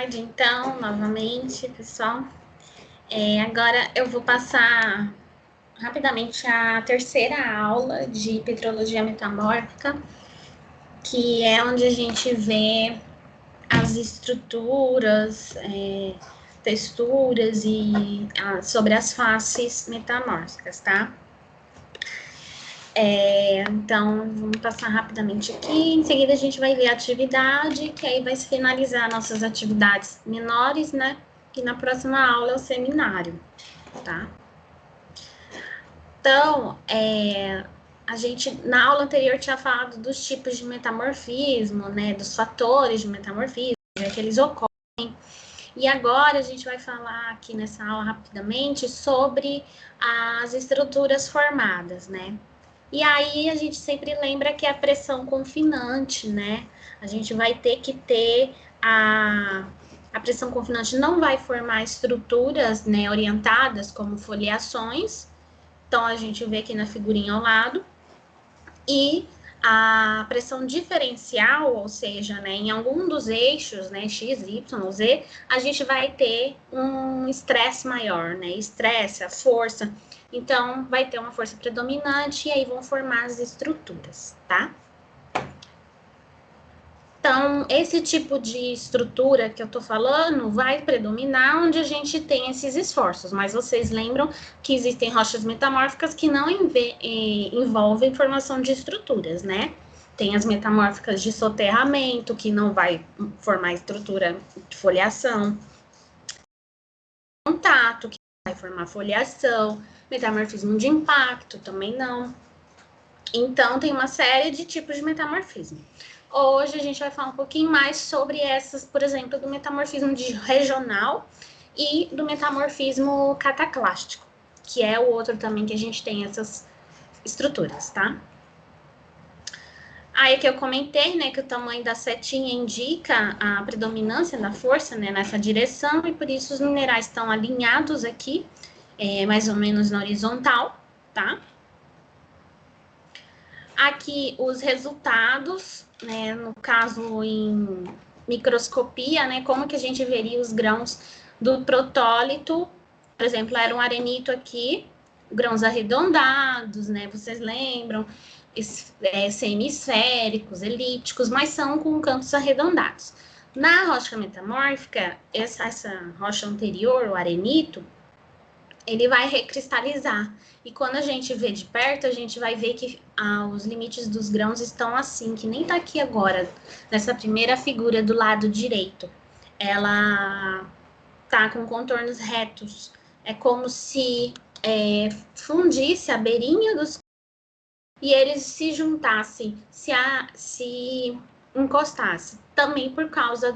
tarde, então, novamente, pessoal. Agora eu vou passar rapidamente a terceira aula de petrologia metamórfica, que é onde a gente vê as estruturas, texturas e sobre as faces metamórficas, tá? Então, vamos passar rapidamente aqui. Em seguida, a gente vai ver a atividade, que aí vai finalizar nossas atividades menores, né? E na próxima aula é o seminário, tá? Então, a gente, na aula anterior, tinha falado dos tipos de metamorfismo, né? Dos fatores de metamorfismo, que eles ocorrem. E agora a gente vai falar aqui nessa aula rapidamente sobre as estruturas formadas, né? E aí a gente sempre lembra que a pressão confinante, né? A gente vai ter que ter a pressão confinante não vai formar estruturas, né, orientadas como foliações. Então a gente vê aqui na figurinha ao lado. E a pressão diferencial, ou seja, né, em algum dos eixos, né, X, Y, Z, a gente vai ter um estresse maior, né? Estresse, a força. Então, vai ter uma força predominante e aí vão formar as estruturas, tá? Então, esse tipo de estrutura que eu tô falando vai predominar onde a gente tem esses esforços, mas vocês lembram que existem rochas metamórficas que não envolvem formação de estruturas, né? Tem as metamórficas de soterramento, que não vai formar estrutura de foliação. Contato, que vai formar foliação. Metamorfismo de impacto, também não. Então, tem uma série de tipos de metamorfismo. Hoje a gente vai falar um pouquinho mais sobre essas, por exemplo, do metamorfismo de regional e do metamorfismo cataclástico, que é o outro também que a gente tem essas estruturas, tá? Aí que eu comentei, né, que o tamanho da setinha indica a predominância da força, né, nessa direção, e por isso os minerais estão alinhados aqui, mais ou menos na horizontal, tá? Aqui os resultados, né, no caso em microscopia, né, como que a gente veria os grãos do protólito, por exemplo, era um arenito aqui, grãos arredondados, né, vocês lembram, semisféricos, elípticos, mas são com cantos arredondados. Na rocha metamórfica, essa rocha anterior, o arenito, ele vai recristalizar. E quando a gente vê de perto, a gente vai ver que os limites dos grãos estão assim, que nem tá aqui agora, nessa primeira figura do lado direito. Ela tá com contornos retos. É como se fundisse a beirinha dos e eles se juntassem, se encostassem. Também por causa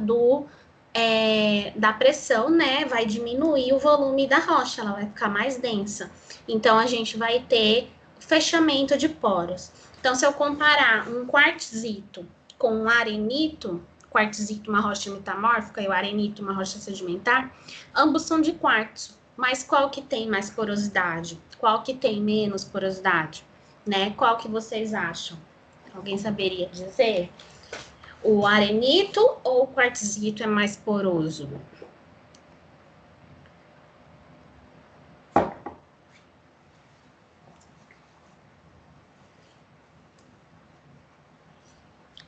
da pressão, né, vai diminuir o volume da rocha, ela vai ficar mais densa. Então, a gente vai ter fechamento de poros. Então, se eu comparar um quartzito com um arenito, quartzito uma rocha metamórfica e o arenito uma rocha sedimentar, ambos são de quartzo. Mas qual que tem mais porosidade? Qual que tem menos porosidade? Né? Qual que vocês acham? Alguém saberia dizer? O arenito ou o quartzito é mais poroso?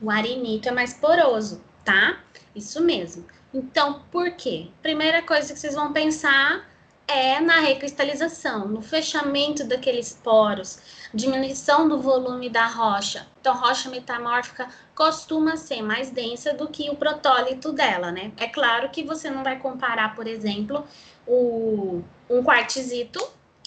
O arenito é mais poroso, tá? Isso mesmo. Então, por quê? Primeira coisa que vocês vão pensar é na recristalização, no fechamento daqueles poros, diminuição do volume da rocha. Então, rocha metamórfica costuma ser mais densa do que o protólito dela, né? É claro que você não vai comparar, por exemplo, um quartzito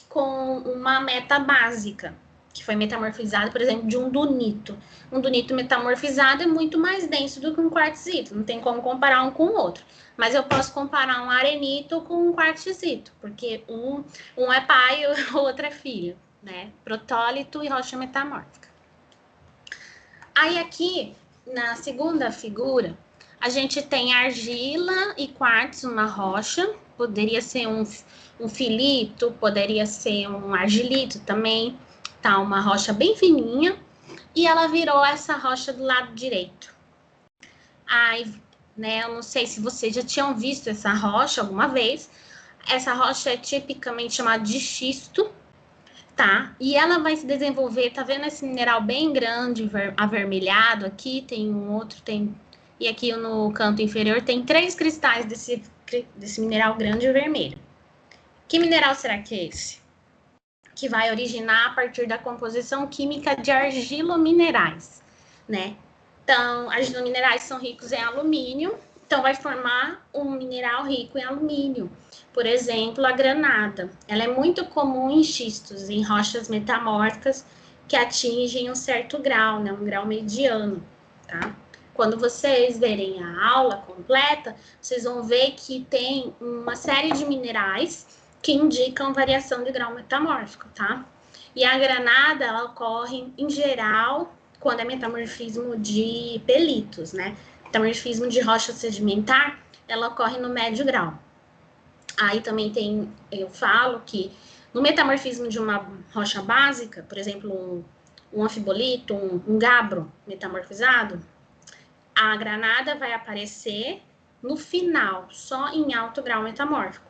com uma meta básica, que foi metamorfizado, por exemplo, de um dunito. Um dunito metamorfizado é muito mais denso do que um quartzito, não tem como comparar um com o outro. Mas eu posso comparar um arenito com um quartzito, porque um é pai e o outro é filho, né? Protólito e rocha metamórfica. Aí aqui, na segunda figura, a gente tem argila e quartzo, uma rocha, poderia ser um filito, poderia ser um argilito também, tá? Uma rocha bem fininha, e ela virou essa rocha do lado direito. Aí né? Eu não sei se vocês já tinham visto essa rocha alguma vez. Essa rocha é tipicamente chamada de xisto, tá? E ela vai se desenvolver, tá vendo esse mineral bem grande, avermelhado aqui, tem um outro, e aqui no canto inferior tem 3 cristais desse mineral grande e vermelho. Que mineral será que é esse? Que vai originar a partir da composição química de argilominerais, né? Então, argilominerais são ricos em alumínio, então vai formar um mineral rico em alumínio. Por exemplo, a granada. Ela é muito comum em xistos, em rochas metamórficas que atingem um certo grau, né? Um grau mediano, tá? Quando vocês verem a aula completa, vocês vão ver que tem uma série de minerais que indicam variação de grau metamórfico, tá? E a granada, ela ocorre, em geral, quando é metamorfismo de pelitos, né? Metamorfismo de rocha sedimentar, ela ocorre no médio grau. Aí também tem, eu falo que no metamorfismo de uma rocha básica, por exemplo, um anfibolito, um gabbro metamorfizado, a granada vai aparecer no final, só em alto grau metamórfico.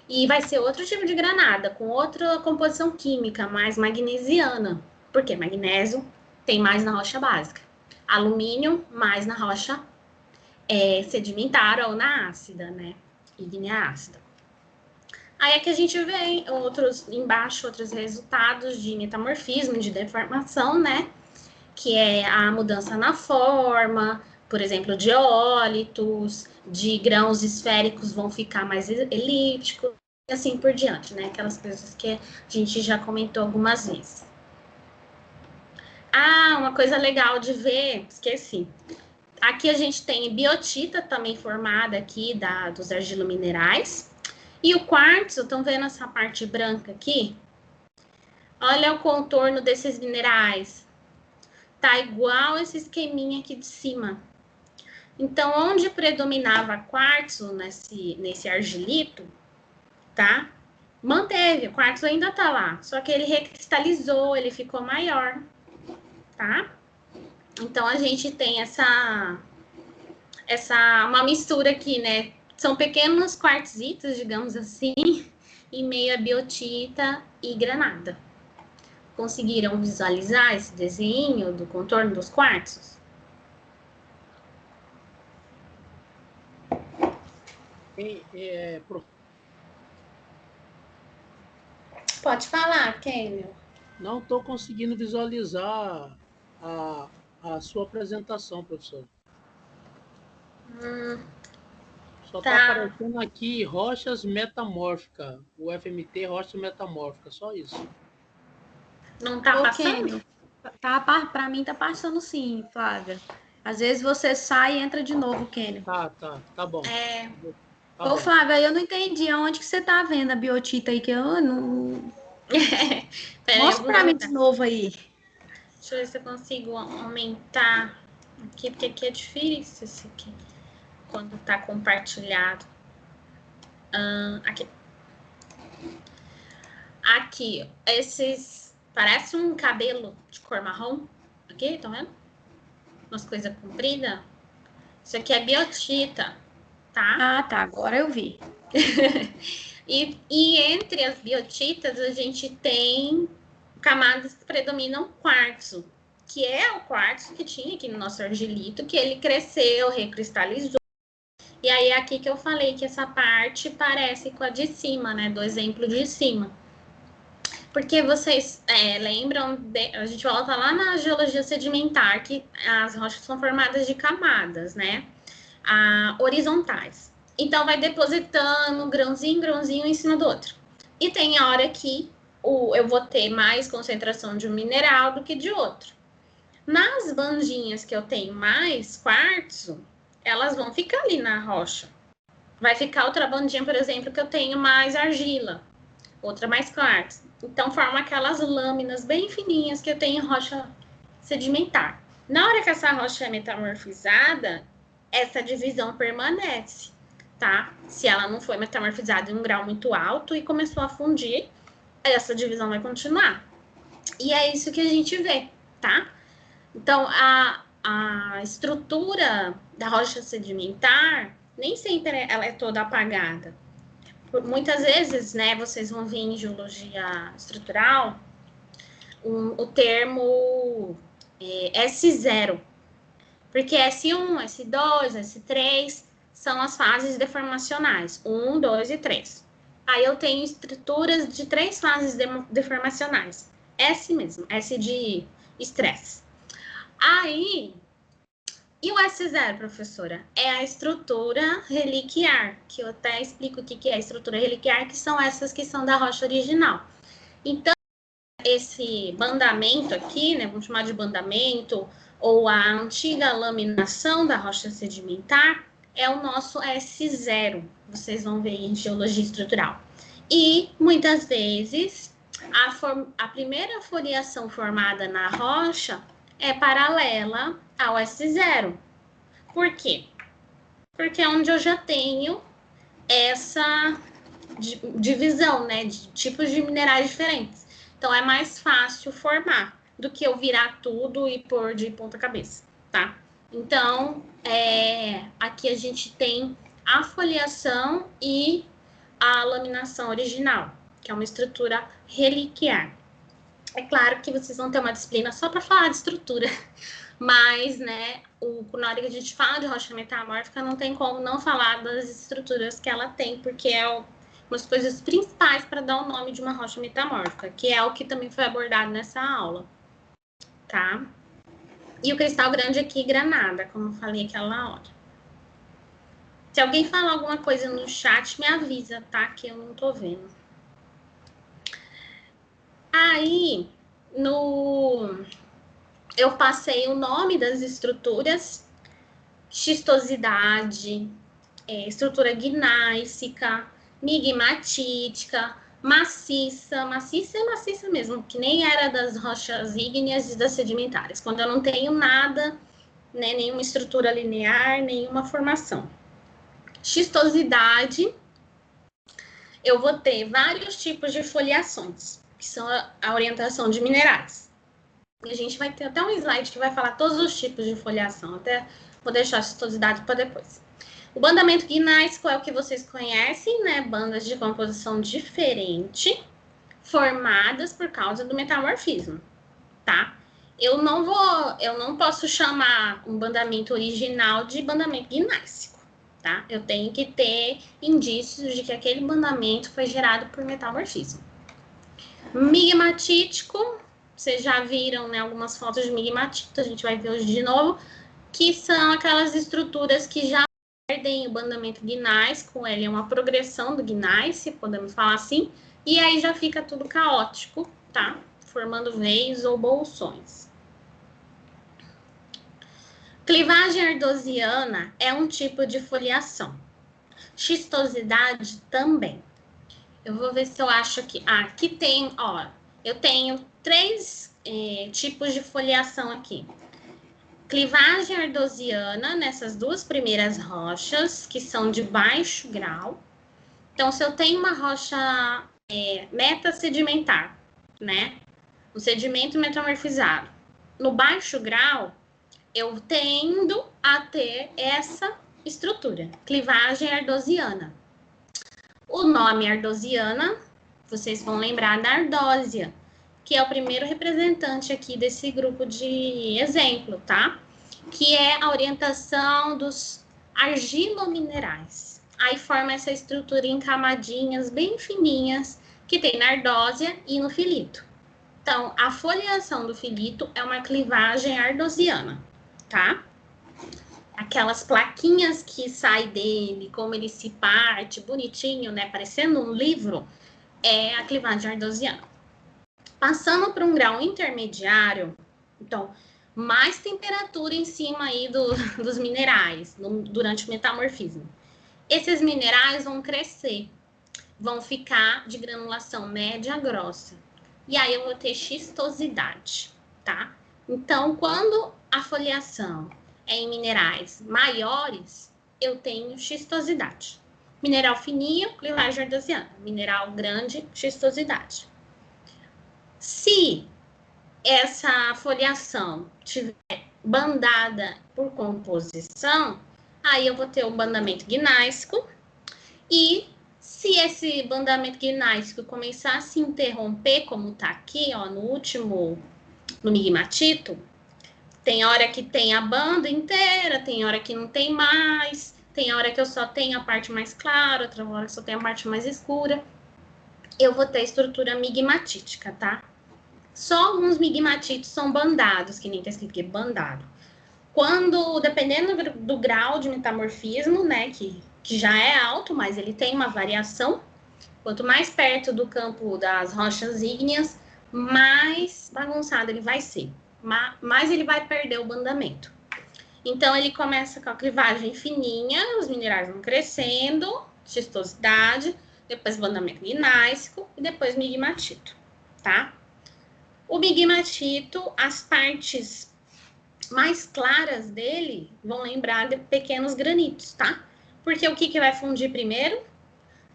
E vai ser outro tipo de granada, com outra composição química, mais magnesiana. Porque magnésio tem mais na rocha básica. Alumínio, mais na rocha sedimentar ou na ácida, né? Ígnea ácida. Aí aqui a gente vê embaixo outros resultados de metamorfismo, de deformação, né? Que é a mudança na forma, por exemplo, de eólitos, de grãos esféricos vão ficar mais elípticos, e assim por diante, né? Aquelas coisas que a gente já comentou algumas vezes. Ah, uma coisa legal de ver, esqueci. Aqui a gente tem biotita também formada aqui dos argilominerais. E o quartzo, estão vendo essa parte branca aqui? Olha o contorno desses minerais. Tá igual esse esqueminha aqui de cima. Então, onde predominava quartzo nesse argilito, tá? Manteve, o quartzo ainda tá lá, só que ele recristalizou, ele ficou maior, tá? Então, a gente tem uma mistura aqui, né? São pequenos quartzitos, digamos assim, em meio a biotita e granada. Conseguiram visualizar esse desenho do contorno dos quartzos? Pode falar, Kênio. Não estou conseguindo visualizar a sua apresentação, professor. Só está aparecendo aqui rochas metamórficas, o FMT rocha metamórfica, só isso. Não tá passando? Para mim tá passando sim, Flávia. Às vezes você sai e entra de novo, Kênio. Tá bom. Ô, Flávia, eu não entendi aonde que você tá vendo a biotita aí, que eu não... Mostra para mim de novo aí. Deixa eu ver se eu consigo aumentar aqui, porque aqui é difícil isso aqui, quando tá compartilhado. Aqui. Aqui, esses... Parece um cabelo de cor marrom. Aqui, tá vendo? Umas coisas compridas. Isso aqui é biotita, tá? Ah, tá. Agora eu vi. E entre as biotitas, a gente tem camadas que predominam quartzo, que é o quartzo que tinha aqui no nosso argilito, que ele cresceu, recristalizou. E aí, é aqui que eu falei que essa parte parece com a de cima, né? Do exemplo de cima. Porque vocês lembram, a gente volta lá na geologia sedimentar, que as rochas são formadas de camadas, né? Horizontais. Então, vai depositando grãozinho em cima do outro. E tem hora que eu vou ter mais concentração de um mineral do que de outro. Nas bandinhas que eu tenho mais quartzo, elas vão ficar ali na rocha. Vai ficar outra bandinha, por exemplo, que eu tenho mais argila, outra mais quartzo. Então, forma aquelas lâminas bem fininhas que eu tenho em rocha sedimentar. Na hora que essa rocha é metamorfizada, essa divisão permanece, tá? Se ela não foi metamorfizada em um grau muito alto e começou a fundir, essa divisão vai continuar. E é isso que a gente vê, tá? Então, a a estrutura da rocha sedimentar, nem sempre ela é toda apagada. Muitas vezes, né, vocês vão ver em geologia estrutural o termo S0, porque S1, S2, S3 são as fases deformacionais, 1, 2 e 3. Aí eu tenho estruturas de 3 fases deformacionais, S mesmo, S de estresse. Aí, e o S0, professora? É a estrutura reliquiar, que eu até explico o que é a estrutura reliquiar, que são essas que são da rocha original. Então, esse bandamento aqui, né, vamos chamar de bandamento, ou a antiga laminação da rocha sedimentar, é o nosso S0, vocês vão ver em geologia estrutural. E, muitas vezes, a primeira foliação formada na rocha é paralela ao S0. Por quê? Porque é onde eu já tenho essa divisão, né, de tipos de minerais diferentes. Então, é mais fácil formar do que eu virar tudo e pôr de ponta cabeça, tá? Então, aqui a gente tem a foliação e a laminação original, que é uma estrutura reliquiar. É claro que vocês vão ter uma disciplina só para falar de estrutura, mas, né, na hora que a gente fala de rocha metamórfica, não tem como não falar das estruturas que ela tem, porque é uma das coisas principais para dar o nome de uma rocha metamórfica, que é o que também foi abordado nessa aula, tá? E o cristal grande aqui, granada, como eu falei aquela hora. Se alguém falar alguma coisa no chat, me avisa, tá? Que eu não tô vendo. Aí, eu passei o nome das estruturas: xistosidade, estrutura gnáisica, migmatítica, maciça. Maciça é maciça mesmo, que nem era das rochas ígneas e das sedimentares, quando eu não tenho nada, né, nenhuma estrutura linear, nenhuma formação. Xistosidade, eu vou ter vários tipos de foliações, que são a orientação de minerais. E a gente vai ter até um slide que vai falar todos os tipos de foliação, até vou deixar a xistosidade para depois. O bandamento gnáisico é o que vocês conhecem, né? Bandas de composição diferente, formadas por causa do metamorfismo, tá? Eu não posso chamar um bandamento original de bandamento gnáisico, tá? Eu tenho que ter indícios de que aquele bandamento foi gerado por metamorfismo. Migmatítico, vocês já viram, né, algumas fotos de migmatito, a gente vai ver hoje de novo, que são aquelas estruturas que já perdem o bandamento gnáisico, ele é uma progressão do gneiss, podemos falar assim, e aí já fica tudo caótico, tá? Formando veios ou bolsões. Clivagem ardosiana é um tipo de foliação. Xistosidade também. Eu vou ver se eu acho aqui. Aqui tem, ó, eu tenho 3 tipos de foliação aqui. Clivagem ardosiana nessas 2 primeiras rochas, que são de baixo grau. Então, se eu tenho uma rocha metasedimentar, né? Um sedimento metamorfizado. No baixo grau, eu tendo a ter essa estrutura, clivagem ardosiana. O nome ardosiana, vocês vão lembrar da ardósia, que é o primeiro representante aqui desse grupo de exemplo, tá? Que é a orientação dos argilominerais. Aí forma essa estrutura em camadinhas bem fininhas, que tem na ardósia e no filito. Então, a foliação do filito é uma clivagem ardosiana, tá? Aquelas plaquinhas que saem dele, como ele se parte, bonitinho, né? Parecendo um livro, é a clivagem ardosiana. Passando para um grau intermediário, então, mais temperatura em cima aí dos minerais, durante o metamorfismo. Esses minerais vão crescer, vão ficar de granulação média a grossa. E aí eu vou ter xistosidade, tá? Então, quando a foliação é em minerais maiores, eu tenho xistosidade. Mineral fininho, clivagem ardosiana. Mineral grande, xistosidade. Se essa foliação tiver bandada por composição, aí eu vou ter o bandamento gnáisico. E se esse bandamento gnáisico começar a se interromper, como tá aqui, ó, no migmatito, tem hora que tem a banda inteira, tem hora que não tem mais, tem hora que eu só tenho a parte mais clara, outra hora que só tenho a parte mais escura. Eu vou ter estrutura migmatítica, tá? Só alguns migmatitos são bandados, que nem tá escrito aqui, bandado. Quando, dependendo do grau de metamorfismo, né, que já é alto, mas ele tem uma variação, quanto mais perto do campo das rochas ígneas, mais bagunçado ele vai ser, mais ele vai perder o bandamento. Então, ele começa com a clivagem fininha, os minerais vão crescendo, xistosidade, depois bandamento gnáisico e depois migmatito, tá? O migmatito, as partes mais claras dele vão lembrar de pequenos granitos, tá? Porque o que vai fundir primeiro?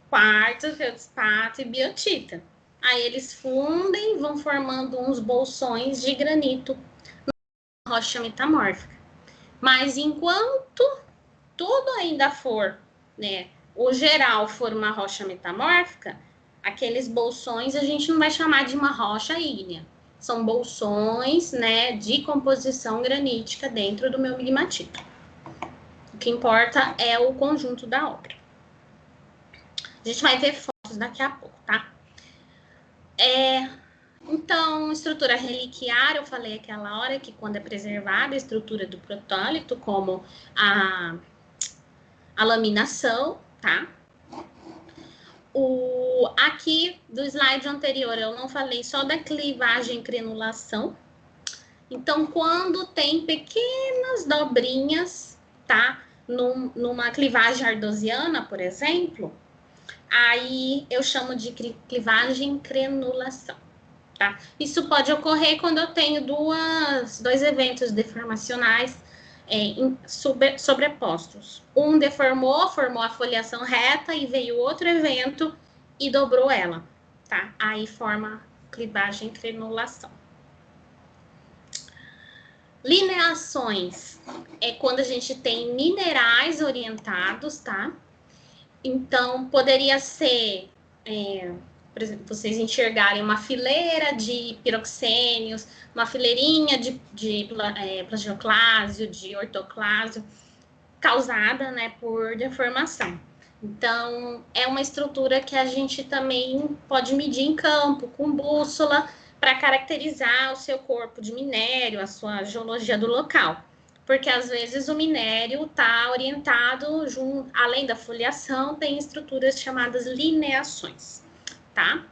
Quartzo, feldspato e biotita. Aí eles fundem, vão formando uns bolsões de granito na rocha metamórfica. Mas enquanto tudo ainda for, né, o geral for uma rocha metamórfica, aqueles bolsões a gente não vai chamar de uma rocha ígnea. São bolsões, né, de composição granítica dentro do meu migmatito. O que importa é o conjunto da obra. A gente vai ver fotos daqui a pouco, tá? Então, estrutura reliquiar, eu falei aquela hora que quando é preservada a estrutura do protólito, como a laminação, tá? Aqui do slide anterior eu não falei só da clivagem e crenulação. Então, quando tem pequenas dobrinhas, tá? Numa clivagem ardosiana, por exemplo, aí eu chamo de clivagem crenulação, tá? Isso pode ocorrer quando eu tenho dois eventos deformacionais sobrepostos. Um deformou, formou a foliação reta e veio outro evento e dobrou ela, tá? Aí forma clivagem crenulação. Lineações é quando a gente tem minerais orientados, tá? Então, poderia ser, por exemplo, vocês enxergarem uma fileira de piroxênios, uma fileirinha de plagioclásio, de ortoclásio, causada, né, por deformação. Então, é uma estrutura que a gente também pode medir em campo, com bússola, para caracterizar o seu corpo de minério, a sua geologia do local. Porque, às vezes, o minério está orientado, além da foliação, tem estruturas chamadas lineações, tá?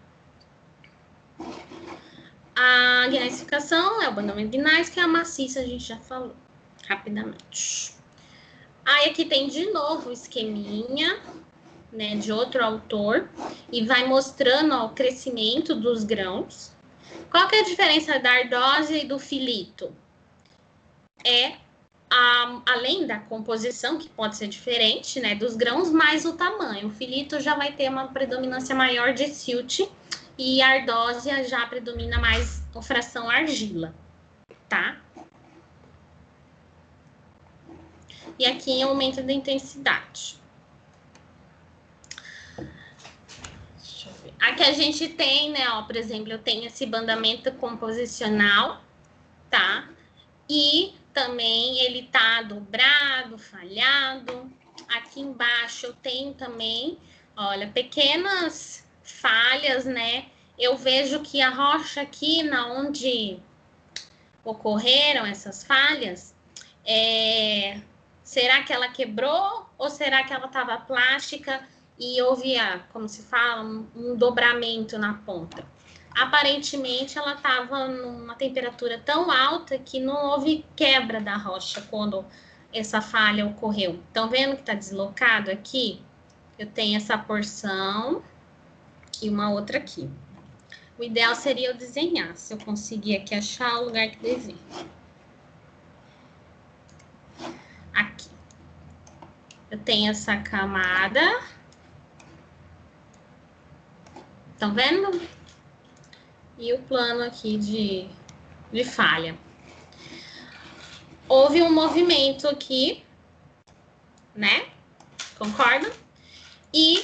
A gnaisificação é o bandamento gnáisico, e a maciça a gente já falou, rapidamente. Aí, aqui tem, de novo, o esqueminha, né, de outro autor, e vai mostrando ó, o crescimento dos grãos. Qual que é a diferença da ardósia e do filito? Além da composição, que pode ser diferente, né, dos grãos, mais o tamanho. O filito já vai ter uma predominância maior de silt e a ardósia já predomina mais a fração argila, tá? E aqui aumento da intensidade. Deixa eu ver. Aqui a gente tem, né, ó, por exemplo, eu tenho esse bandamento composicional, tá? E também ele tá dobrado, falhado. Aqui embaixo eu tenho também, olha, pequenas falhas, né? Eu vejo que a rocha aqui, na onde ocorreram essas falhas, será que ela quebrou ou será que ela estava plástica e houve, como se fala, um dobramento na ponta? Aparentemente, ela estava numa temperatura tão alta que não houve quebra da rocha quando essa falha ocorreu. Estão vendo que está deslocado aqui? Eu tenho essa porção e uma outra aqui. O ideal seria eu desenhar, se eu conseguir aqui achar o lugar que desenho. Aqui. Eu tenho essa camada. Estão vendo? E o plano aqui de falha. houve um movimento aqui, né? Concordam? E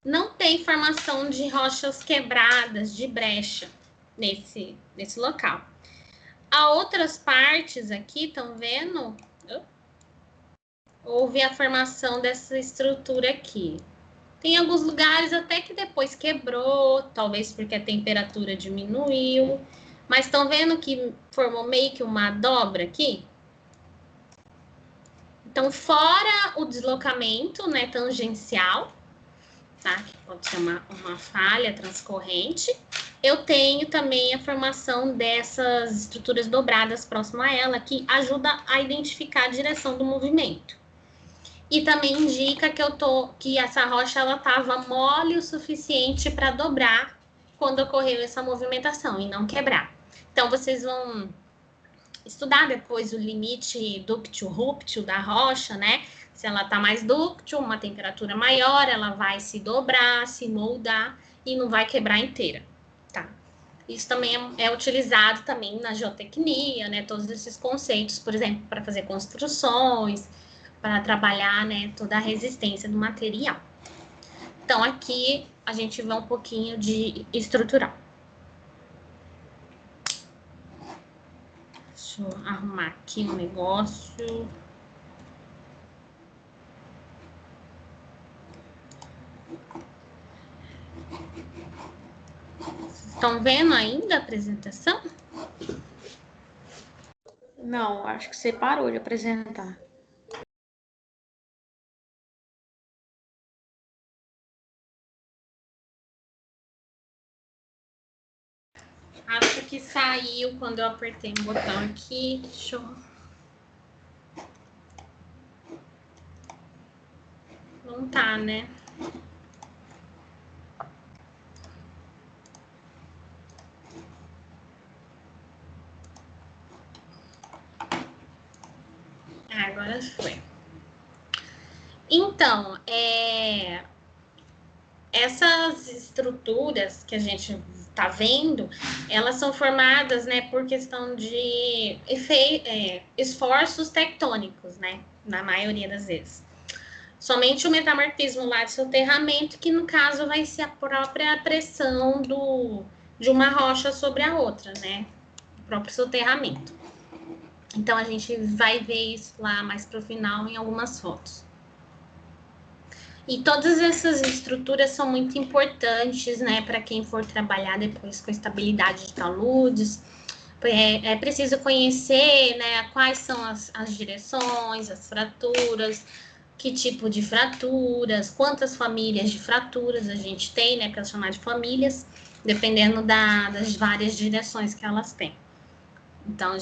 não tem formação de rochas quebradas, de brecha, nesse local. Há outras partes aqui, estão vendo? Houve a formação dessa estrutura aqui. Tem alguns lugares até que depois quebrou, talvez porque a temperatura diminuiu. Mas estão vendo que formou meio que uma dobra aqui? Então, fora o deslocamento, né, tangencial, tá? Que pode ser uma falha transcorrente, eu tenho também a formação dessas estruturas dobradas próximo a ela, que ajuda a identificar a direção do movimento. E também indica que essa rocha ela estava mole o suficiente para dobrar quando ocorreu essa movimentação e não quebrar. Então, vocês vão estudar depois o limite dúctil-rúptil da rocha, né? Se ela está mais dúctil, uma temperatura maior, ela vai se dobrar, se moldar e não vai quebrar inteira, tá? Isso também é utilizado também na geotecnia, né? Todos esses conceitos, por exemplo, para fazer construções, para trabalhar, né, toda a resistência do material. Então, aqui a gente vê um pouquinho de estrutural. Deixa eu arrumar aqui um negócio. Vocês estão vendo ainda a apresentação? Não, acho que você parou de apresentar. Acho que saiu quando eu apertei um botão aqui. Deixa eu... Não tá, né? Agora foi. Então, essas estruturas que a gente está vendo, elas são formadas, né, por questão de esforços tectônicos, né, na maioria das vezes. Somente o metamorfismo lá de soterramento, que no caso vai ser a própria pressão de uma rocha sobre a outra, né, o próprio soterramento. Então, a gente vai ver isso lá mais para o final em algumas fotos. E todas essas estruturas são muito importantes, né, para quem for trabalhar depois com estabilidade de taludes. É preciso conhecer, né, quais são as direções, as fraturas, que tipo de fraturas, quantas famílias de fraturas a gente tem, né, para chamar de famílias, dependendo das várias direções que elas têm. Então,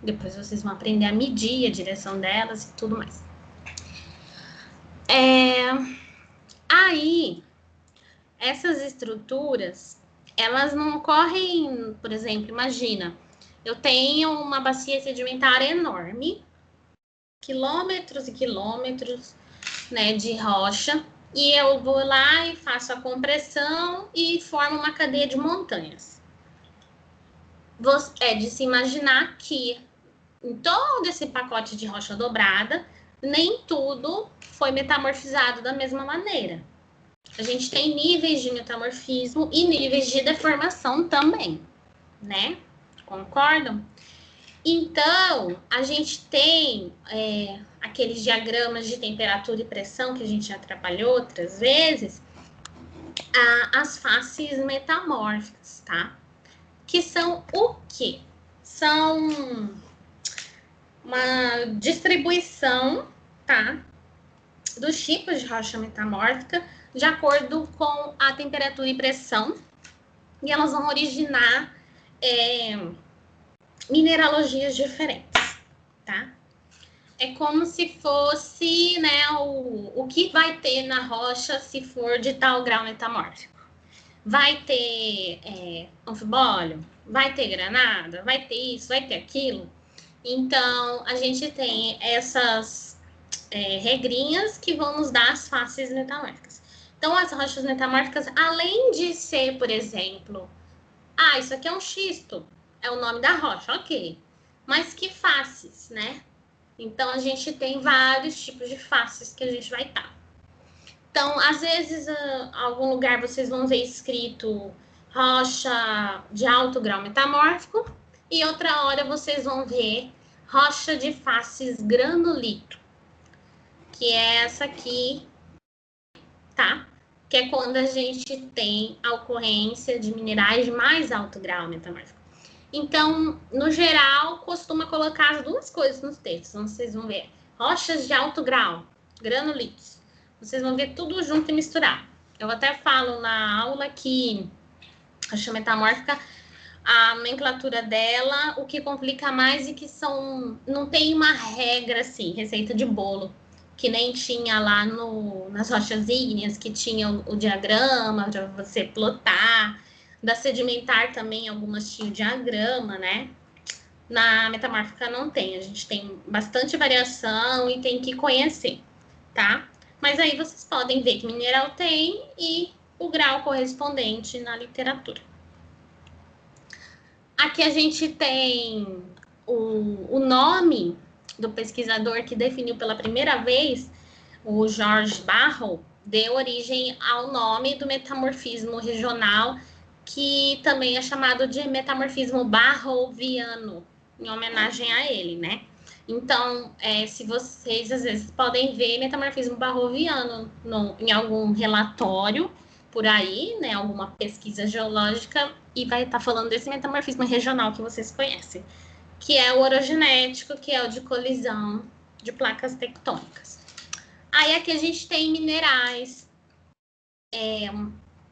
depois vocês vão aprender a medir a direção delas e tudo mais. Aí, essas estruturas, elas não ocorrem, por exemplo, imagina, eu tenho uma bacia sedimentar enorme, quilômetros e quilômetros, né, de rocha, e eu vou lá e faço a compressão e formo uma cadeia de montanhas. É de se imaginar que em todo esse pacote de rocha dobrada, nem tudo foi metamorfizado da mesma maneira. A gente tem níveis de metamorfismo e níveis de deformação também, né? Concordam? Então, a gente tem aqueles diagramas de temperatura e pressão que a gente já trabalhou outras vezes, as faces metamórficas, tá? Que são o quê? São uma distribuição, tá, dos tipos de rocha metamórfica de acordo com a temperatura e pressão, e elas vão originar mineralogias diferentes, tá? É como se fosse, né, o que vai ter na rocha se for de tal grau metamórfico. Vai ter anfibólio, vai ter granada, vai ter isso, vai ter aquilo. Então, a gente tem essas regrinhas que vão nos dar as faces metamórficas. Então, as rochas metamórficas, além de ser, por exemplo, isso aqui é um xisto, é o nome da rocha, ok. Mas que faces, né? Então, a gente tem vários tipos de faces que a gente vai estar. Então, às vezes, em algum lugar vocês vão ver escrito rocha de alto grau metamórfico e outra hora vocês vão ver rocha de faces granulito, que é essa aqui, tá? Que é quando a gente tem a ocorrência de minerais de mais alto grau metamórfico. Então, no geral, costuma colocar as duas coisas nos textos. Então, vocês vão ver rochas de alto grau, granulitos. Vocês vão ver tudo junto e misturado. Eu até falo na aula que a rocha metamórfica, a nomenclatura dela, o que complica mais é que não tem uma regra assim, receita de bolo, que nem tinha lá nas rochas ígneas, que tinha o diagrama para você plotar. Da sedimentar também, algumas tinham diagrama, né? Na metamórfica não tem, a gente tem bastante variação e tem que conhecer, tá? Mas aí vocês podem ver que mineral tem e o grau correspondente na literatura. Aqui a gente tem o nome do pesquisador que definiu pela primeira vez, o George Barrow, deu origem ao nome do metamorfismo regional, que também é chamado de metamorfismo barroviano, em homenagem a ele, né? Então, se vocês às vezes podem ver metamorfismo barroviano em algum relatório por aí, né? Alguma pesquisa geológica, e vai estar falando desse metamorfismo regional que vocês conhecem, que é o orogenético, que é o de colisão de placas tectônicas. Aí aqui a gente tem minerais,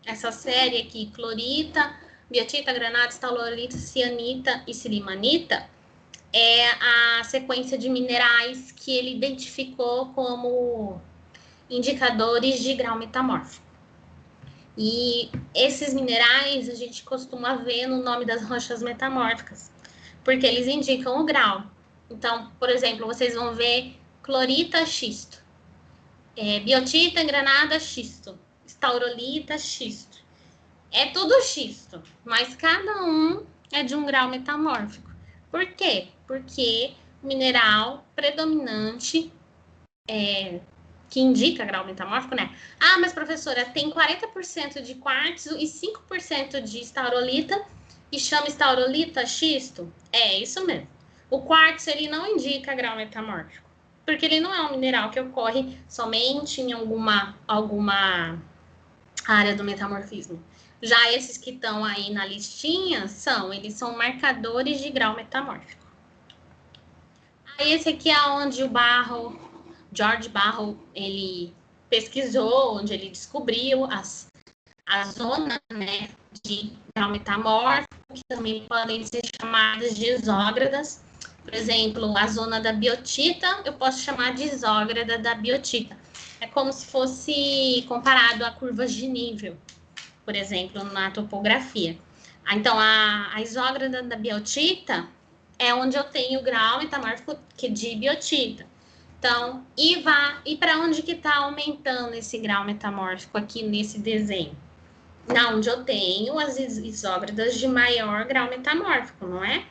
essa série aqui, clorita, biotita, granata, estalolita, cianita e silimanita, é a sequência de minerais que ele identificou como indicadores de grau metamórfico. E esses minerais a gente costuma ver no nome das rochas metamórficas, porque eles indicam o grau. Então, por exemplo, vocês vão ver clorita, xisto, biotita, granada, xisto, estaurolita, xisto. É tudo xisto, mas cada um é de um grau metamórfico. Por quê? Porque o mineral predominante que indica grau metamórfico, né? Ah, mas professora, tem 40% de quartzo e 5% de estaurolita e chama estaurolita xisto? É isso mesmo. O quartzo, ele não indica grau metamórfico, porque ele não é um mineral que ocorre somente em alguma área do metamorfismo. Já esses que estão aí na listinha, eles são marcadores de grau metamórfico. Aí esse aqui é onde o George Barrow, ele pesquisou, onde ele descobriu a zona, né, de grau metamórfico, que também podem ser chamadas de isógradas. Por exemplo, a zona da biotita, eu posso chamar de isógrada da biotita. É como se fosse comparado a curvas de nível, por exemplo, na topografia. Então, a isógrada da biotita é onde eu tenho o grau metamórfico de biotita. Então, e para onde que está aumentando esse grau metamórfico aqui nesse desenho? Na onde eu tenho as isógradas de maior grau metamórfico, não é?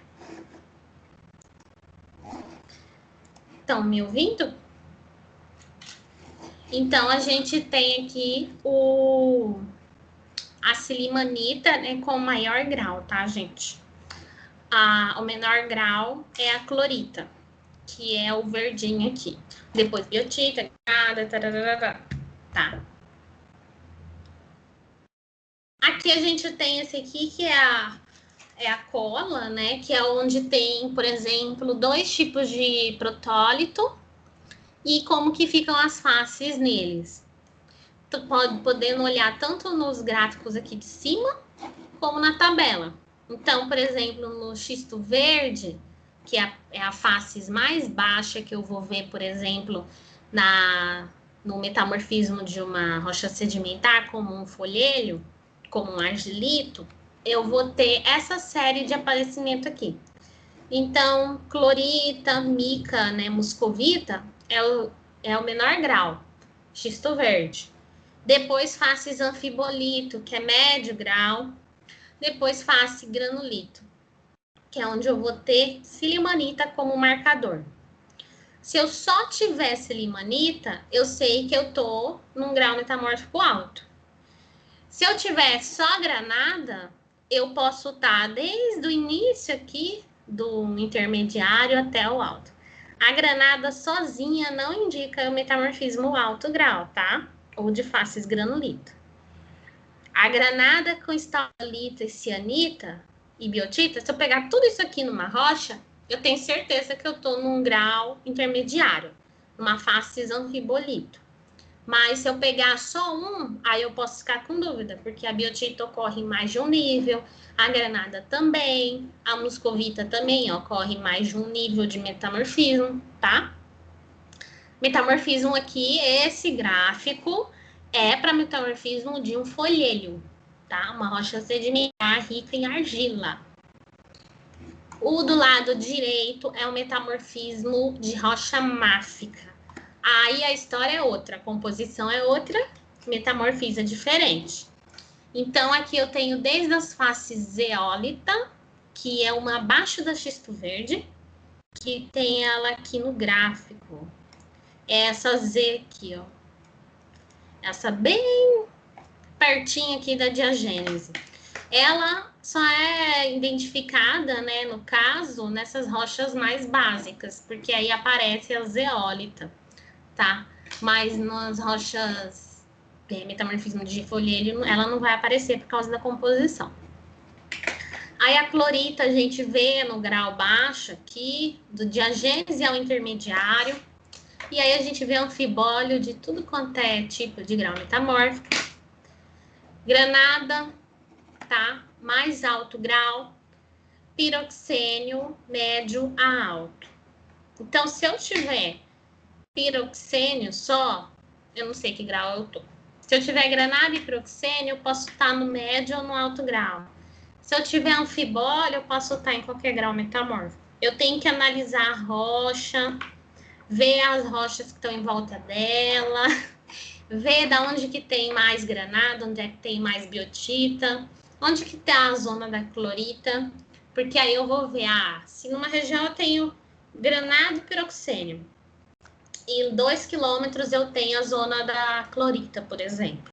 Estão me ouvindo? Então, a gente tem aqui a silimanita, né, com maior grau, tá, gente? O menor grau é a clorita, que é o verdinho aqui. Depois biotita, tá. Aqui a gente tem esse aqui, que é a cola, né? Que é onde tem, por exemplo, 2 tipos de protólito e como que ficam as faces neles. Tu podendo olhar tanto nos gráficos aqui de cima, como na tabela. Então, por exemplo, no xisto verde, que é a face mais baixa que eu vou ver, por exemplo, no metamorfismo de uma rocha sedimentar, como um folhelho, como um argilito, eu vou ter essa série de aparecimento aqui. Então, clorita, mica, né, muscovita, é o menor grau, xisto verde. Depois, faces anfibolito, que é médio grau. Depois, face granulito. que é onde eu vou ter silimanita como marcador. Se eu só tiver silimanita, eu sei que eu tô num grau metamórfico alto. Se eu tiver só granada, eu posso estar desde o início aqui do intermediário até o alto. A granada sozinha não indica o metamorfismo alto grau, tá? Ou de faces granulito. A granada com estalactita e cianita e biotita, se eu pegar tudo isso aqui numa rocha, eu tenho certeza que eu tô num grau intermediário, numa faces anfibolito. Mas se eu pegar só um, aí eu posso ficar com dúvida, porque a biotita ocorre em mais de um nível, a granada também, a muscovita também ocorre em mais de um nível de metamorfismo, tá? Metamorfismo aqui, esse gráfico é para metamorfismo de um folhêlio, tá? Uma rocha sedimentar rica em argila. O do lado direito é o metamorfismo de rocha máfica. Aí a história é outra, a composição é outra, metamorfismo é diferente. Então, aqui eu tenho desde as faces zeólita, que é uma abaixo da xisto verde, que tem ela aqui no gráfico. É essa Z aqui, ó. Essa bem pertinho aqui da diagênese. Ela só é identificada, né, no caso, nessas rochas mais básicas, porque aí aparece a zeólita, tá? Mas nas rochas metamorfismo de folhêlio, ela não vai aparecer por causa da composição. Aí a clorita a gente vê no grau baixo aqui, do diagênese ao intermediário. E aí a gente vê anfibólio de tudo quanto é tipo de grau metamórfico. Granada, tá? Mais alto grau. Piroxênio, médio a alto. Então, se eu tiver piroxênio só, eu não sei que grau eu tô. Se eu tiver granada e piroxênio, eu posso estar no médio ou no alto grau. Se eu tiver anfibólio, eu posso estar em qualquer grau metamórfico. Eu tenho que analisar a rocha, ver as rochas que estão em volta dela, ver da onde que tem mais granada, onde é que tem mais biotita, onde que tá a zona da clorita, porque aí eu vou ver, se numa região eu tenho granada e piroxênio, e em 2 quilômetros eu tenho a zona da clorita, por exemplo.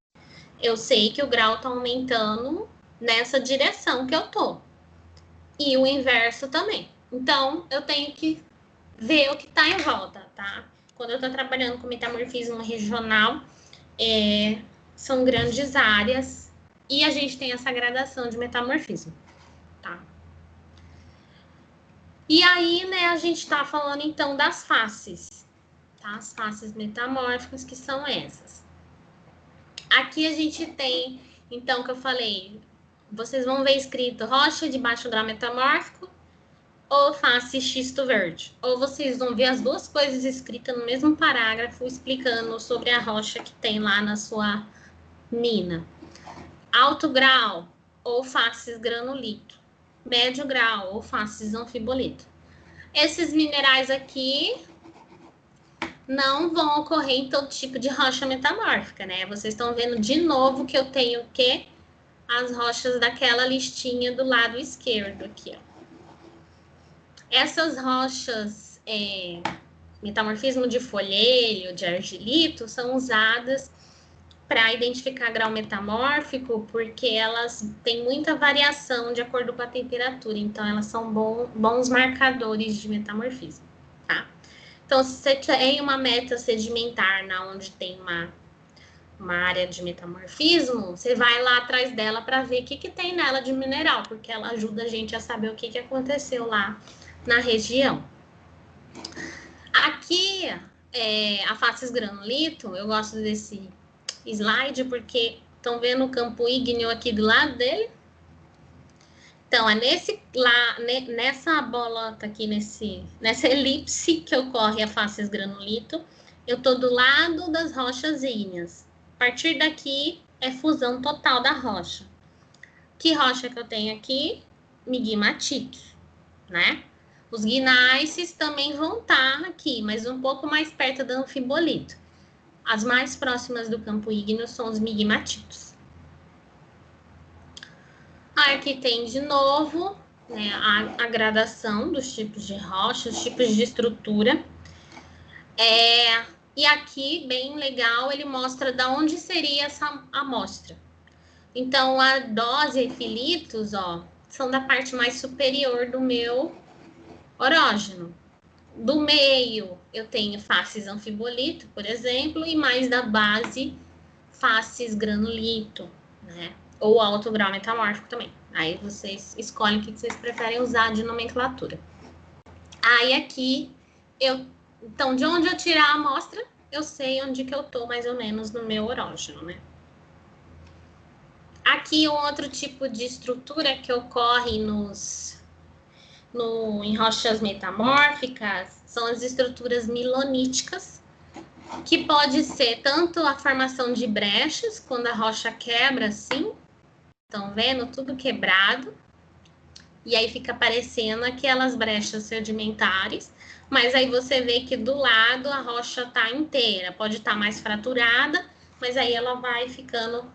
Eu sei que o grau tá aumentando nessa direção que eu tô. E o inverso também. Então, eu tenho que ver o que tá em volta, tá? Quando eu tô trabalhando com metamorfismo regional, são grandes áreas e a gente tem essa gradação de metamorfismo, tá? E aí, né, a gente tá falando então das faces, tá? As faces metamórficas, que são essas. Aqui a gente tem, então, que eu falei, vocês vão ver escrito rocha de baixo grau metamórfico ou face xisto verde. Ou vocês vão ver as duas coisas escritas no mesmo parágrafo, explicando sobre a rocha que tem lá na sua mina. Alto grau ou faces granulito. Médio grau ou faces anfibolito. Esses minerais aqui não vão ocorrer em todo tipo de rocha metamórfica, né? Vocês estão vendo de novo que eu tenho o quê? As rochas daquela listinha do lado esquerdo aqui, ó. Essas rochas, metamorfismo de folhêlio, de argilito, são usadas para identificar grau metamórfico, porque elas têm muita variação de acordo com a temperatura, então elas são bons marcadores de metamorfismo, tá? Então, se você tem uma meta sedimentar na onde tem uma área de metamorfismo, você vai lá atrás dela para ver o que tem nela de mineral, porque ela ajuda a gente a saber o que aconteceu lá na região. Aqui, a faces granulito, eu gosto desse slide porque estão vendo o campo ígneo aqui do lado dele? Então, é nessa bolota aqui, nessa elipse que ocorre a faces granulito, eu tô do lado das rochas ígneas. A partir daqui, é fusão total da rocha. Que rocha que eu tenho aqui? Migmatitos, né? Os gneiss também vão estar aqui, mas um pouco mais perto do anfibolito. As mais próximas do campo ígneo são os migmatitos. Aqui tem de novo né, a gradação dos tipos de rocha, os tipos de estrutura. E aqui, bem legal, ele mostra de onde seria essa amostra. Então, a dose e filitos, ó, são da parte mais superior do meu orógeno. Do meio, eu tenho faces anfibolito, por exemplo, e mais da base, faces granulito, né? Ou alto grau metamórfico também. Aí vocês escolhem o que vocês preferem usar de nomenclatura. Aí aqui, então, de onde eu tirar a amostra, eu sei onde que eu tô mais ou menos no meu orógeno, né? Aqui, um outro tipo de estrutura que ocorre em rochas metamórficas são as estruturas miloníticas, que pode ser tanto a formação de brechas, quando a rocha quebra assim, estão vendo? Tudo quebrado. E aí fica aparecendo aquelas brechas sedimentares, mas aí você vê que do lado a rocha está inteira, pode estar mais fraturada, mas aí ela vai ficando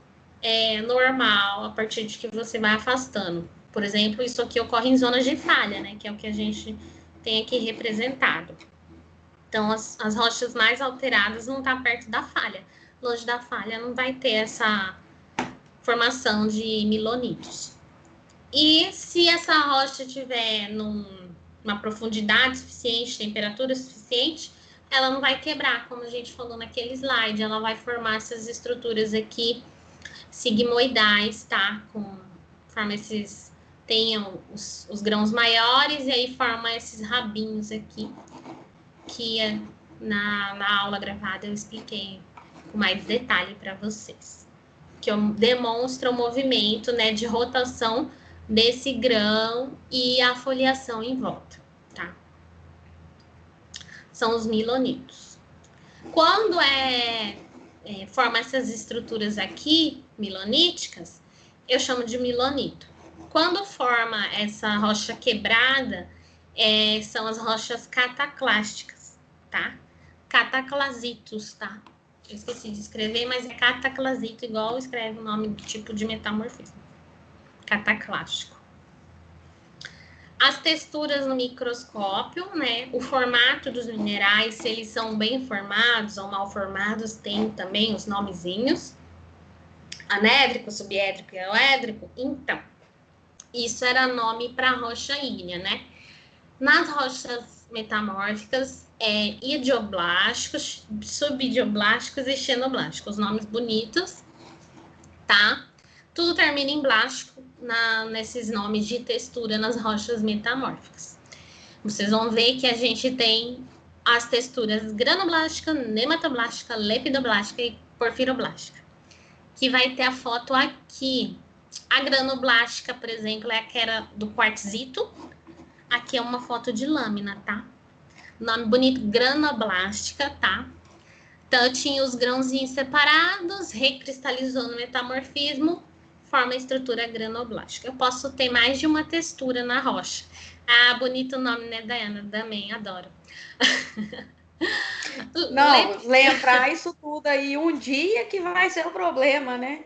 normal a partir de que você vai afastando. Por exemplo, isso aqui ocorre em zonas de falha, né? Que é o que a gente tem aqui representado. Então, as rochas mais alteradas não estão perto da falha. Longe da falha não vai ter essa formação de milonitos. E se essa rocha estiver numa profundidade suficiente, temperatura suficiente, ela não vai quebrar, como a gente falou naquele slide. Ela vai formar essas estruturas aqui sigmoidais, tá? Forma tenham os grãos maiores e aí forma esses rabinhos aqui, que na aula gravada eu expliquei com mais detalhe para vocês. Que demonstra o movimento, né, de rotação desse grão e a foliação em volta, tá? São os milonitos. Quando forma essas estruturas aqui, miloníticas, eu chamo de milonito. Quando forma essa rocha quebrada, são as rochas cataclásticas, tá? Cataclasitos, tá? Eu esqueci de escrever, mas é cataclasito, igual escreve o nome do tipo de metamorfismo. Cataclástico. As texturas no microscópio, né? O formato dos minerais, se eles são bem formados ou mal formados, tem também os nomezinhos. Anédrico, subédrico e euédrico. Então, isso era nome para rocha ígnea, né? Nas rochas metamórficas, idioblásticos, subidioblásticos e xenoblásticos. Nomes bonitos, tá? Tudo termina em blástico nesses nomes de textura nas rochas metamórficas. Vocês vão ver que a gente tem as texturas granoblástica, nematoblástica, lepidoblástica e porfiroblástica. Que vai ter a foto aqui. A granoblástica, por exemplo, é aquela do quartzito. Aqui é uma foto de lâmina, tá? Nome bonito, granoblástica, tá? Então, tinha os grãozinhos separados, recristalizou no metamorfismo, forma a estrutura granoblástica. Eu posso ter mais de uma textura na rocha. Ah, bonito o nome, né, Dayana? Também, adoro. Não, lembrar isso tudo aí um dia que vai ser o problema, né?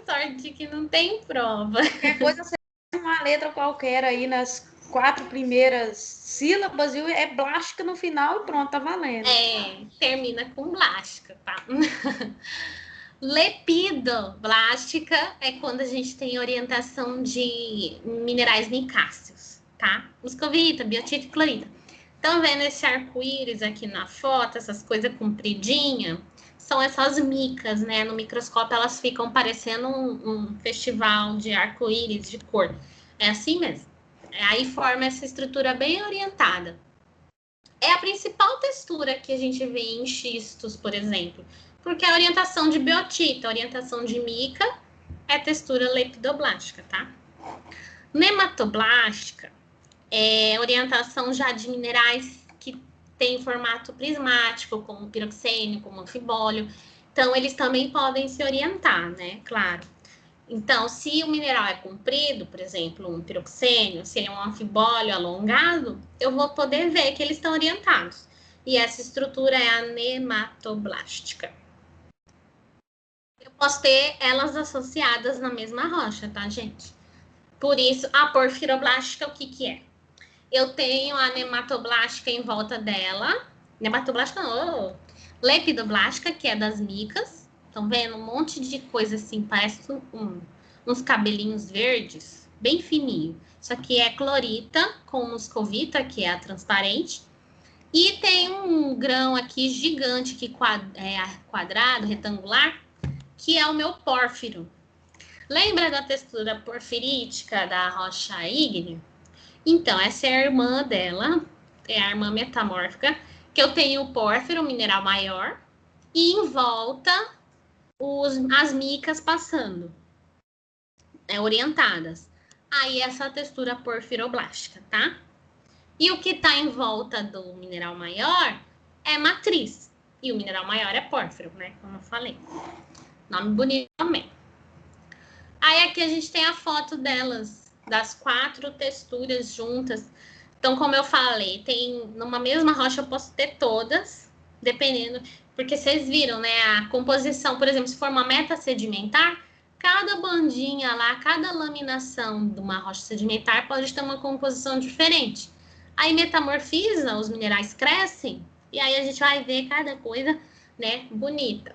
Sorte que não tem prova. Qualquer coisa, você faz uma letra qualquer aí nas 4 primeiras sílabas e é blástica no final e pronto, tá valendo. Termina com blástica, tá? Lepidoblástica é quando a gente tem orientação de minerais micáceos, tá? Muscovita, biotita e clorita. Estão vendo esse arco-íris aqui na foto, essas coisas compridinhas? São essas micas, né? No microscópio elas ficam parecendo um festival de arco-íris de cor. É assim mesmo. Aí forma essa estrutura bem orientada. É a principal textura que a gente vê em xistos, por exemplo. Porque a orientação de biotita, a orientação de mica é textura lepidoblástica, tá? Nematoblástica é orientação já de minerais que tem formato prismático, como piroxênio, como anfibólio. Então, eles também podem se orientar, né? Claro. Então, se o mineral é comprido, por exemplo, um piroxênio, se ele é um anfibólio alongado, eu vou poder ver que eles estão orientados. E essa estrutura é a nematoblástica. Eu posso ter elas associadas na mesma rocha, tá, gente? Por isso, a porfiroblástica, o que que é? Eu tenho a nematoblástica em volta dela. Nematoblástica não, lepidoblástica, que é das micas. Estão vendo? Um monte de coisa assim, parece uns cabelinhos verdes, bem fininho. Isso aqui é clorita com muscovita, que é a transparente. E tem um grão aqui gigante, que é quadrado, retangular, que é o meu pórfiro. Lembra da textura porfirítica da rocha ígnea? Então, essa é a irmã dela, é a irmã metamórfica, que eu tenho o pórfiro, o mineral maior, e em volta as micas passando, orientadas. Aí essa textura porfiroblástica, tá? E o que tá em volta do mineral maior é matriz. E o mineral maior é pórfiro, né? Como eu falei. Nome bonito também. Aí aqui a gente tem a foto delas, das 4 texturas juntas. Então, como eu falei, tem numa mesma rocha eu posso ter todas, dependendo, porque vocês viram, né, a composição, por exemplo, se for uma meta sedimentar, cada bandinha lá, cada laminação de uma rocha sedimentar pode ter uma composição diferente. Aí metamorfiza, os minerais crescem, e aí a gente vai ver cada coisa, né, bonita.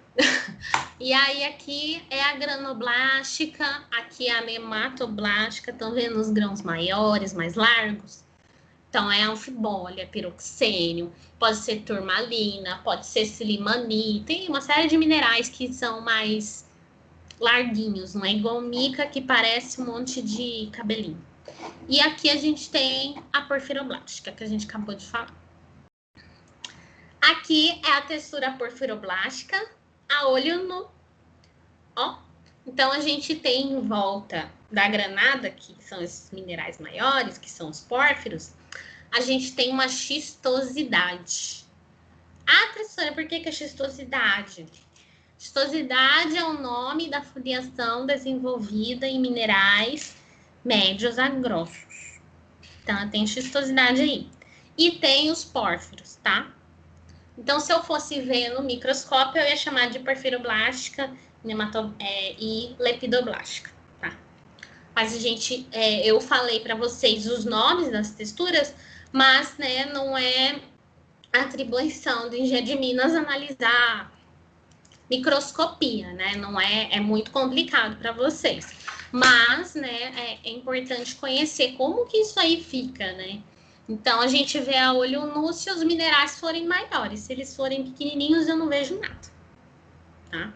E aí aqui é a granoblástica, aqui é a nematoblástica, estão vendo os grãos maiores, mais largos? Então, é anfibólia, piroxênio, pode ser turmalina, pode ser silimani, tem uma série de minerais que são mais larguinhos, não é igual mica que parece um monte de cabelinho. E aqui a gente tem a porfiroblástica, que a gente acabou de falar. Aqui é a textura porfiroblástica, a olho nu. Ó, então a gente tem em volta da granada, que são esses minerais maiores, que são os pórfiros, a gente tem uma xistosidade. Ah, professora, por que é xistosidade? Xistosidade é o nome da foliação desenvolvida em minerais médios a grossos. Então, tem xistosidade aí. E tem os pórfiros, tá? Então, se eu fosse ver no microscópio, eu ia chamar de porfiroblástica e lepidoblástica, tá? Mas a gente, eu falei para vocês os nomes das texturas, mas, né, não é atribuição do Engenho de Minas analisar microscopia, né? Não é muito complicado para vocês. Mas, né, é importante conhecer como que isso aí fica, né? Então, a gente vê a olho nu se os minerais forem maiores. Se eles forem pequenininhos, eu não vejo nada, tá?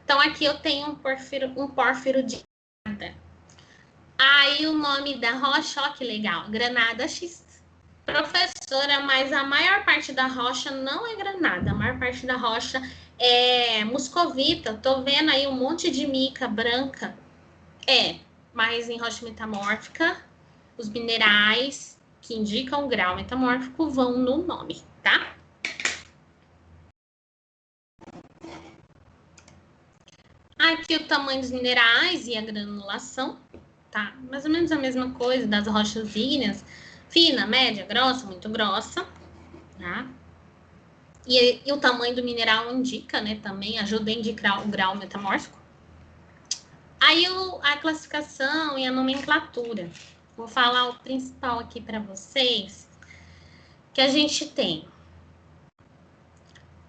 Então, aqui eu tenho um pórfiro de granada. Aí, o nome da rocha, ó que legal, granada schist. Professora, mas a maior parte da rocha não é granada. A maior parte da rocha é muscovita. Tô vendo aí um monte de mica branca. Mas em rocha metamórfica, os minerais que indicam o grau metamórfico vão no nome, tá? Aqui o tamanho dos minerais e a granulação, tá? Mais ou menos a mesma coisa das rochas ígneas. Fina, média, grossa, muito grossa, tá? E o tamanho do mineral indica, né? Também ajuda a indicar o grau metamórfico. Aí a classificação e a nomenclatura. Vou falar o principal aqui para vocês, que a gente tem.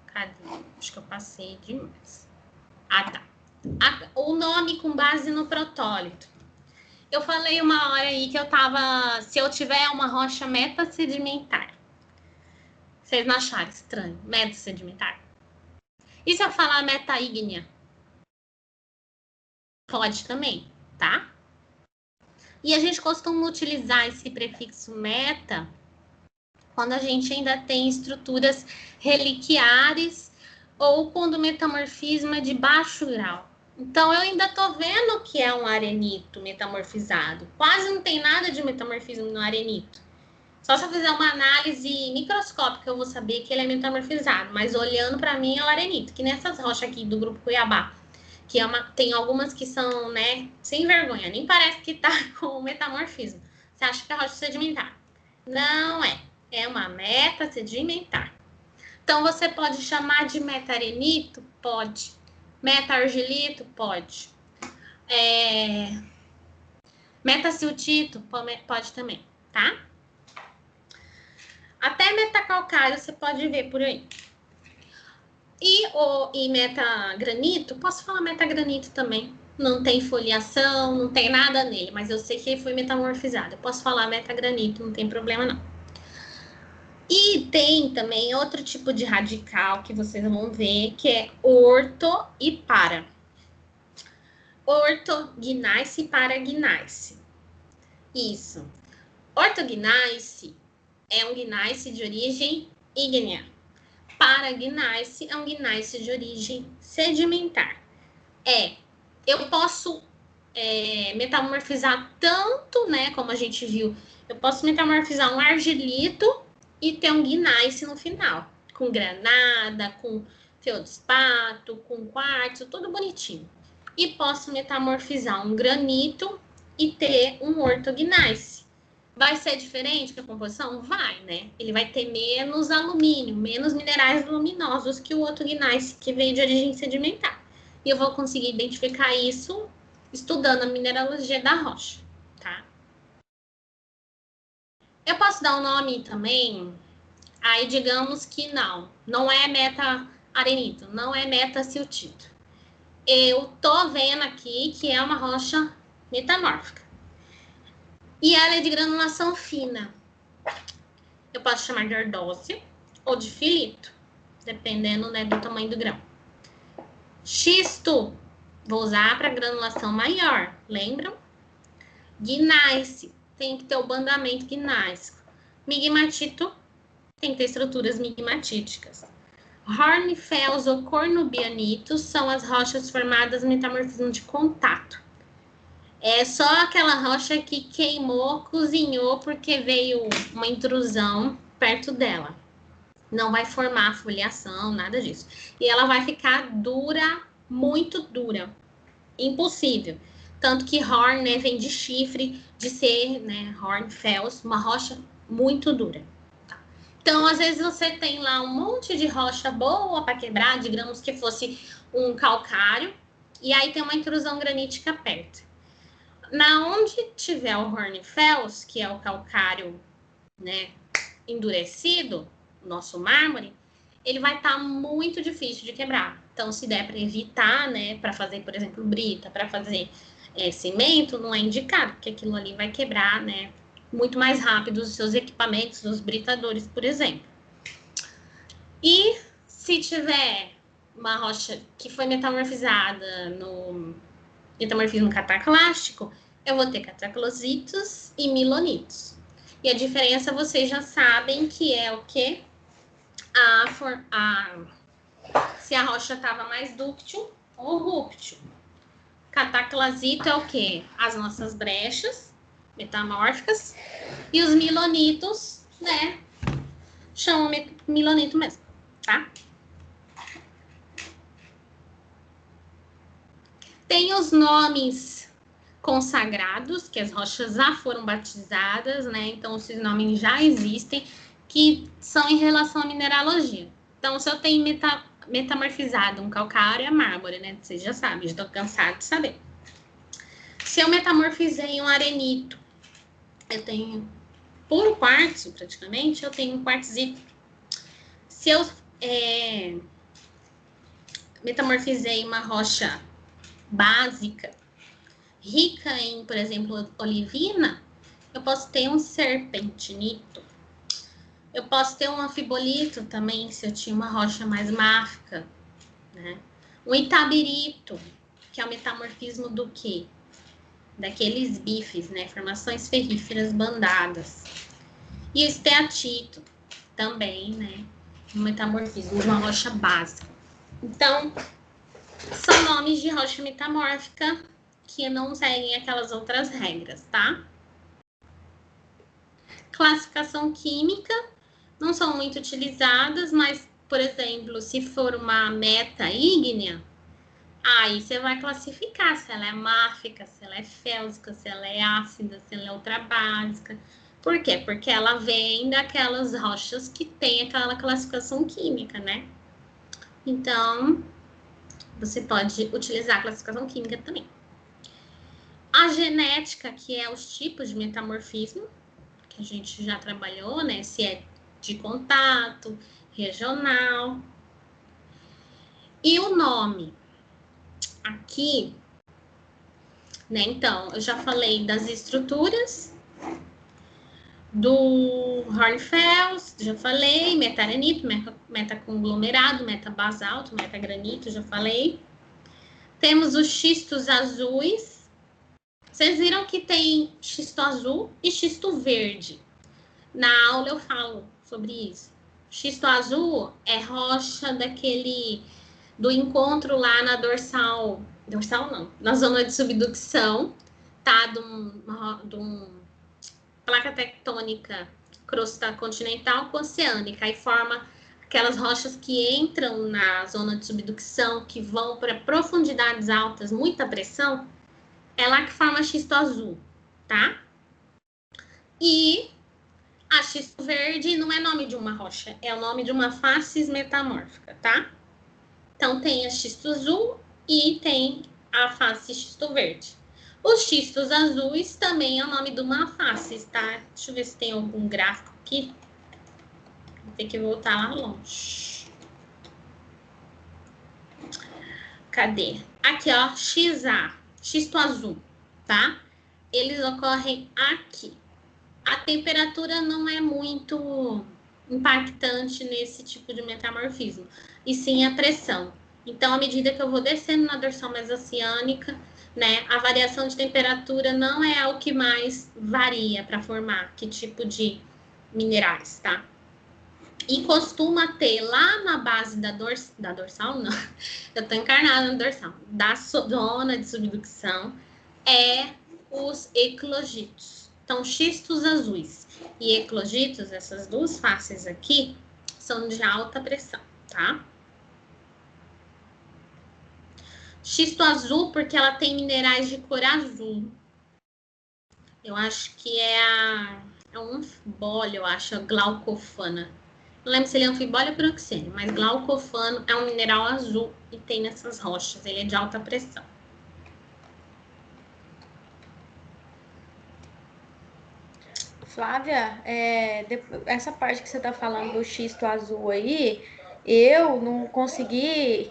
Cadê? Acho que eu passei demais. Ah, tá. O nome com base no protólito. Eu falei uma hora aí que eu tava... Se eu tiver uma rocha metasedimentar. Vocês não acharam estranho? Metasedimentar. E se eu falar metaígnea? Pode também, tá? E a gente costuma utilizar esse prefixo meta quando a gente ainda tem estruturas reliquiares ou quando o metamorfismo é de baixo grau. Então, eu ainda tô vendo que é um arenito metamorfizado. Quase não tem nada de metamorfismo no arenito. Só se eu fizer uma análise microscópica eu vou saber que ele é metamorfizado. Mas olhando para mim é o arenito. Que nessas rochas aqui do grupo Cuiabá, que tem algumas que são, né, sem vergonha. Nem parece que tá com metamorfismo. Você acha que é rocha sedimentar? Não é. É uma metasedimentar. Então, você pode chamar de meta-arenito? Pode. Meta-argilito? Pode. Metasiltito pode também, tá? Até metacalcário você pode ver por aí. E metagranito, posso falar metagranito também. Não tem foliação, não tem nada nele, mas eu sei que ele foi metamorfizado. Eu posso falar metagranito, não tem problema não. E tem também outro tipo de radical que vocês vão ver, que é orto e para. Ortognácea e paragnácea. Isso. Ortognácea é um gnácea de origem ígnea. Paragnácea é um gnácea de origem sedimentar. Eu posso metamorfizar tanto, né, como a gente viu, eu posso metamorfizar um argilito e ter um gnácea no final, com granada, com feldespato, com quartzo, tudo bonitinho. E posso metamorfizar um granito e ter um ortognácea. Vai ser diferente a composição? Vai, né? Ele vai ter menos alumínio, menos minerais luminosos que o ortognácea, que veio de origem sedimentar. E eu vou conseguir identificar isso estudando a mineralogia da rocha, tá? Eu posso dar um nome também, aí digamos que não é meta-arenito, não é meta-siltito. Eu tô vendo aqui que é uma rocha metamórfica. E ela é de granulação fina. Eu posso chamar de ardósia ou de filito, dependendo, né, do tamanho do grão. Xisto, vou usar para granulação maior, lembram? Gneiss, tem que ter o bandamento gnáisico. Migmatito, tem que ter estruturas migmatíticas. Hornfels ou cornubianitos são as rochas formadas no metamorfismo de contato. É só aquela rocha que queimou, cozinhou, porque veio uma intrusão perto dela. Não vai formar foliação, nada disso. E ela vai ficar dura, muito dura. Impossível. Tanto que horn, né, vem de chifre, de ser, né, hornfels, uma rocha muito dura. Tá? Então, às vezes você tem lá um monte de rocha boa para quebrar, digamos que fosse um calcário, e aí tem uma intrusão granítica perto. Na onde tiver o hornfels, que é o calcário, né, endurecido, nosso mármore, ele vai estar muito difícil de quebrar. Então, se der para evitar, né, para fazer, por exemplo, brita, para fazer cimento, não é indicado, porque aquilo ali vai quebrar, né, muito mais rápido os seus equipamentos, os britadores, por exemplo. E se tiver uma rocha que foi metamorfizada no metamorfismo cataclástico, eu vou ter cataclositos e milonitos. E a diferença vocês já sabem que é o quê? Se a rocha estava mais dúctil ou rúptil. Cataclasito é o quê? As nossas brechas metamórficas. E os milonitos, né? Chamam milonito mesmo, tá? Tem os nomes consagrados, que as rochas já foram batizadas, né? Então, esses nomes já existem, que são em relação à mineralogia. Então, se eu tenho metamorfizado um calcário, é mármore, né? Vocês já sabem, já estou cansado de saber. Se eu metamorfizei um arenito, eu tenho puro quartzo, praticamente, eu tenho um quartzito. Se eu metamorfizei uma rocha básica, rica em, por exemplo, olivina, eu posso ter um serpentinito. Eu posso ter um anfibolito também, se eu tinha uma rocha mais máfica, né? Um itabirito, que é o metamorfismo do quê? Daqueles bifes, né? Formações ferríferas bandadas. E o esteatito, também, né? Um metamorfismo de uma rocha básica. Então, são nomes de rocha metamórfica que não seguem aquelas outras regras, tá? Classificação química, não são muito utilizadas, mas, por exemplo, se for uma meta ígnea, aí você vai classificar se ela é máfica, se ela é félsica, se ela é ácida, se ela é ultrabásica. Por quê? Porque ela vem daquelas rochas que tem aquela classificação química, né? Então, você pode utilizar a classificação química também. A genética, que é os tipos de metamorfismo, que a gente já trabalhou, né? Se é de contato, regional. E o nome. Aqui, né? Então, eu já falei das estruturas do Hornfels, já falei, metaranito, metaconglomerado, metabasalto, metagranito, já falei. Temos os xistos azuis. Vocês viram que tem xisto azul e xisto verde. Na aula eu falo sobre isso. Xisto azul é rocha do encontro lá na dorsal não, na zona de subducção, tá? De uma placa tectônica crosta continental com oceânica, e forma aquelas rochas que entram na zona de subducção, que vão para profundidades altas, muita pressão, é lá que forma xisto azul, tá? E a xisto verde não é nome de uma rocha, é o nome de uma face metamórfica, tá? Então, tem a xisto azul e tem a face xisto verde. Os xistos azuis também é o nome de uma face, tá? Deixa eu ver se tem algum gráfico aqui. Vou ter que voltar lá longe. Cadê? Aqui, ó, XA, xisto azul, tá? Eles ocorrem aqui. A temperatura não é muito impactante nesse tipo de metamorfismo, e sim a pressão. Então, à medida que eu vou descendo na dorsal mesoceânica, né, a variação de temperatura não é o que mais varia para formar que tipo de minerais, tá? E costuma ter lá na base da dorsal, não, eu tô encarnada na dorsal, da zona de subducção, os eclogitos. Então, xistos azuis e eclogitos, essas duas faces aqui, são de alta pressão, tá? Xisto azul, porque ela tem minerais de cor azul. Eu acho que é um anfibólio, eu acho, a glaucofana. Não lembro se ele é anfibólio ou piroxênio, mas glaucofano é um mineral azul e tem nessas rochas. Ele é de alta pressão. Flávia, essa parte que você está falando do xisto azul aí, eu não consegui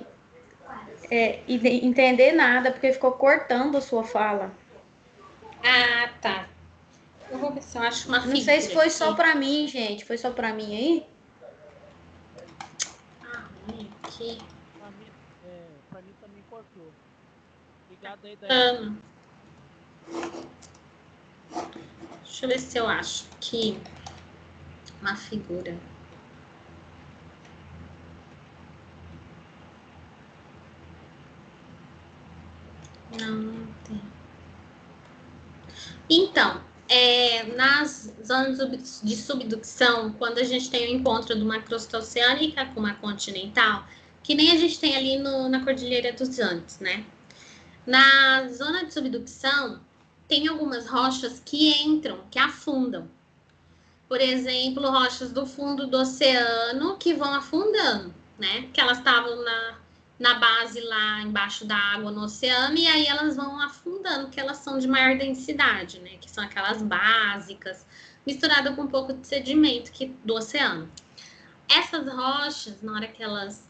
entender nada, porque ficou cortando a sua fala. Ah, tá. Eu vou ver se eu acho uma figura. Não sei se foi aqui. só para mim, gente. Foi só para mim aí? Aqui. Pra mim também cortou. Obrigado aí, Daiane. Deixa eu ver se eu acho aqui uma figura. Não tem. Então, nas zonas de subducção, quando a gente tem o encontro de uma crosta oceânica com uma continental, que nem a gente tem ali na Cordilheira dos Andes, né? Na zona de subdução, tem algumas rochas que entram, que afundam. Por exemplo, rochas do fundo do oceano que vão afundando, né? Que elas estavam na base lá embaixo da água no oceano, e aí elas vão afundando, que elas são de maior densidade, né? Que são aquelas básicas, misturada com um pouco de sedimento do oceano. Essas rochas, na hora que elas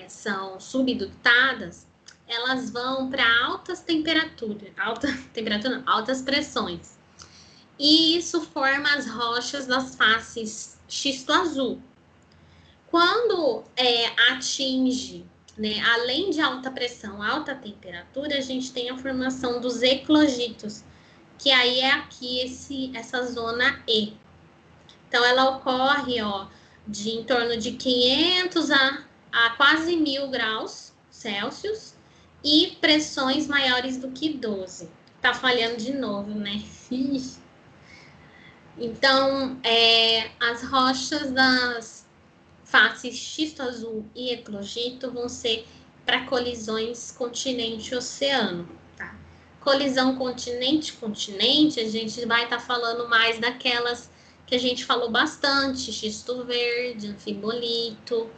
são subductadas, elas vão para altas temperaturas, altas pressões. E isso forma as rochas das faces xisto azul. Quando atinge, né, além de alta pressão, alta temperatura, a gente tem a formação dos eclogitos, que aí é aqui essa zona E. Então, ela ocorre, ó, em torno de 500 a quase 1000 graus Celsius e pressões maiores do que 12. Tá falhando de novo, né? Então, as rochas das faces xisto azul e eclogito vão ser para colisões continente-oceano, tá? Colisão continente-continente, a gente vai estar falando mais daquelas que a gente falou bastante, xisto verde, anfibolito,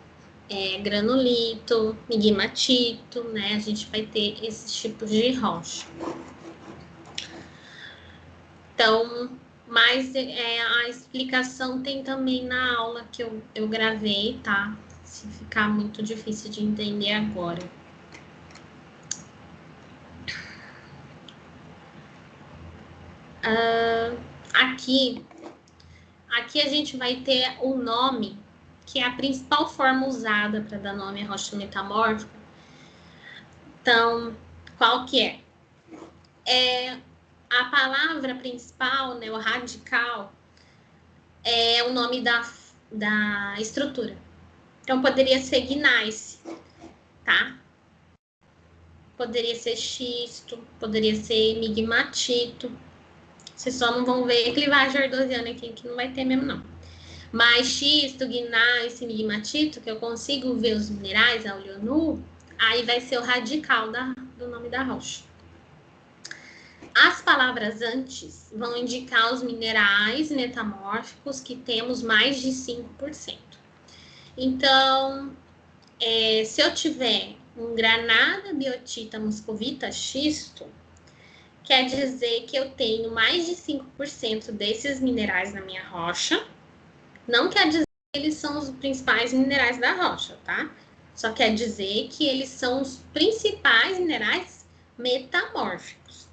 granulito, migmatito, né? A gente vai ter esses tipos de rocha. Então, mas a explicação tem também na aula que eu gravei, tá? Se ficar muito difícil de entender agora. Aqui a gente vai ter o nome, que é a principal forma usada para dar nome à rocha metamórfica. Então, qual que é? A palavra principal, né, o radical, é o nome da estrutura. Então, poderia ser gneiss, tá? Poderia ser xisto, poderia ser migmatito. Vocês só não vão ver clivagem ardosiana aqui, que não vai ter mesmo, não. Mas xisto, gneiss e migmatito, que eu consigo ver os minerais a olho nu, aí vai ser o radical do nome da rocha. As palavras antes vão indicar os minerais metamórficos que temos mais de 5%. Então, se eu tiver um granada, biotita, muscovita, xisto, quer dizer que eu tenho mais de 5% desses minerais na minha rocha. Não quer dizer que eles são os principais minerais da rocha, tá? Só quer dizer que eles são os principais minerais metamórficos.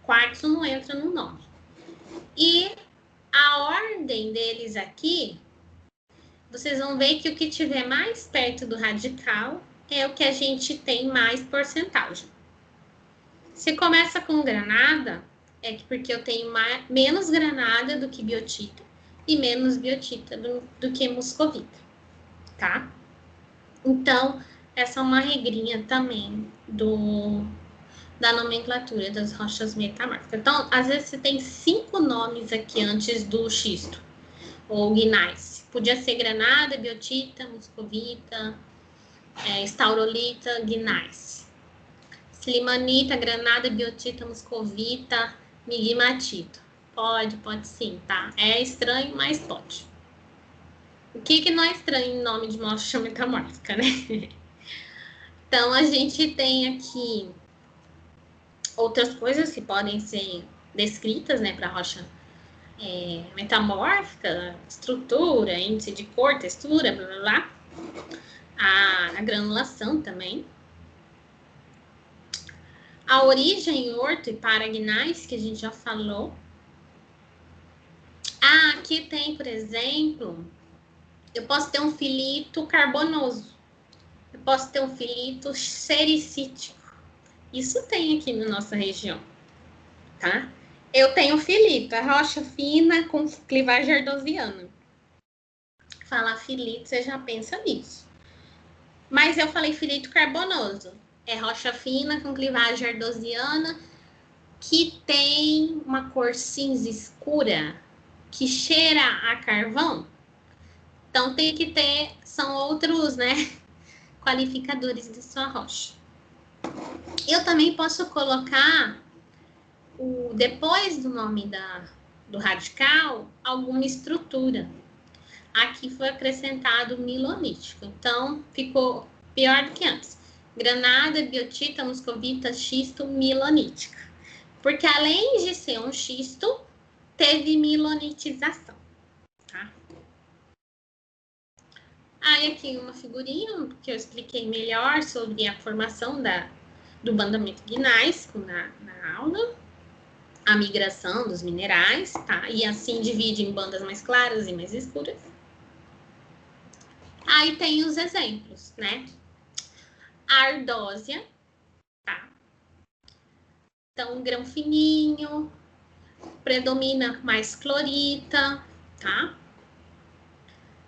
Quartzo não entra no nome. E a ordem deles aqui, vocês vão ver que o que tiver mais perto do radical é o que a gente tem mais porcentagem. Se começa com granada, é porque eu tenho menos granada do que biotita e menos biotita do que muscovita, tá? Então, essa é uma regrinha também da nomenclatura das rochas metamórficas. Então, às vezes você tem 5 nomes aqui antes do xisto, ou gneiss. Podia ser granada, biotita, muscovita, staurolita, gneiss. Silimanita, granada, biotita, muscovita, migmatito. Pode sim, tá? É estranho, mas pode. O que não é estranho em nome de rocha metamórfica, né? Então, a gente tem aqui outras coisas que podem ser descritas, né, para rocha metamórfica, estrutura, índice de cor, textura, blá, blá, blá. A granulação também. A origem, orto e paragnais, que a gente já falou. Aqui tem, por exemplo, eu posso ter um filito carbonoso. Eu posso ter um filito sericítico. Isso tem aqui na nossa região, tá? Eu tenho filito, a rocha fina com clivagem ardosiana. Falar filito, você já pensa nisso. Mas eu falei filito carbonoso. É rocha fina com clivagem ardosiana que tem uma cor cinza escura que cheira a carvão. Então tem que ter, são outros, né, qualificadores de sua rocha. Eu também posso colocar depois do nome do radical alguma estrutura. Aqui foi acrescentado milonítico, então ficou pior do que antes. Granada, biotita, muscovita, xisto, milonítica. Porque além de ser um xisto, teve milonitização, tá? Aí aqui uma figurinha que eu expliquei melhor sobre a formação do bandamento gneiss na aula, a migração dos minerais, tá? E assim divide em bandas mais claras e mais escuras. Aí tem os exemplos, né? A ardósia, tá? Então, grão fininho, predomina mais clorita, tá?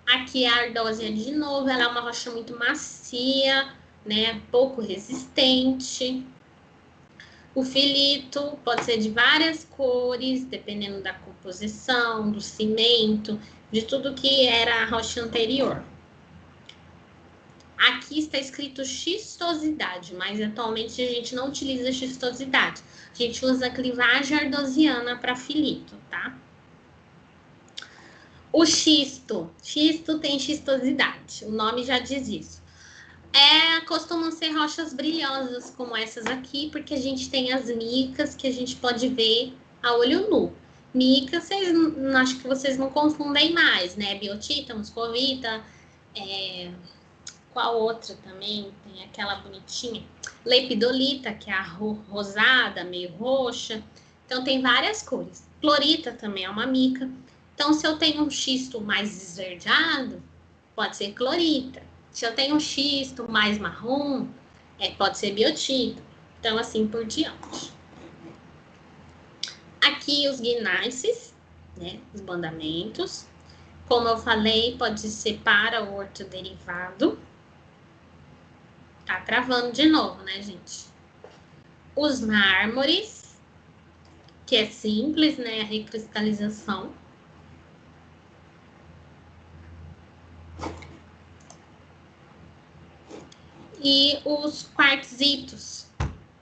Aqui a ardósia de novo, ela é uma rocha muito macia, né? Pouco resistente. O filito pode ser de várias cores, dependendo da composição, do cimento, de tudo que era a rocha anterior. Aqui está escrito xistosidade, mas atualmente a gente não utiliza xistosidade. A gente usa clivagem ardosiana para filito, tá? O xisto tem xistosidade, o nome já diz isso. Costumam ser rochas brilhosas, como essas aqui, porque a gente tem as micas que a gente pode ver a olho nu. mica, acho que vocês não confundem mais, né? Biotita, muscovita, qual outra também? Tem aquela bonitinha, lepidolita, que é a rosada, meio roxa. Então, tem várias cores. Clorita também é uma mica. Então, se eu tenho um xisto mais esverdeado, pode ser clorita. Se eu tenho um xisto mais marrom, pode ser biotita. Então, assim por diante. Aqui os gneiss, né? Os bandamentos. Como eu falei, pode ser para o ortoderivado. Tá travando de novo, né, gente? Os mármores, que é simples, né? A recristalização. E os quartzitos.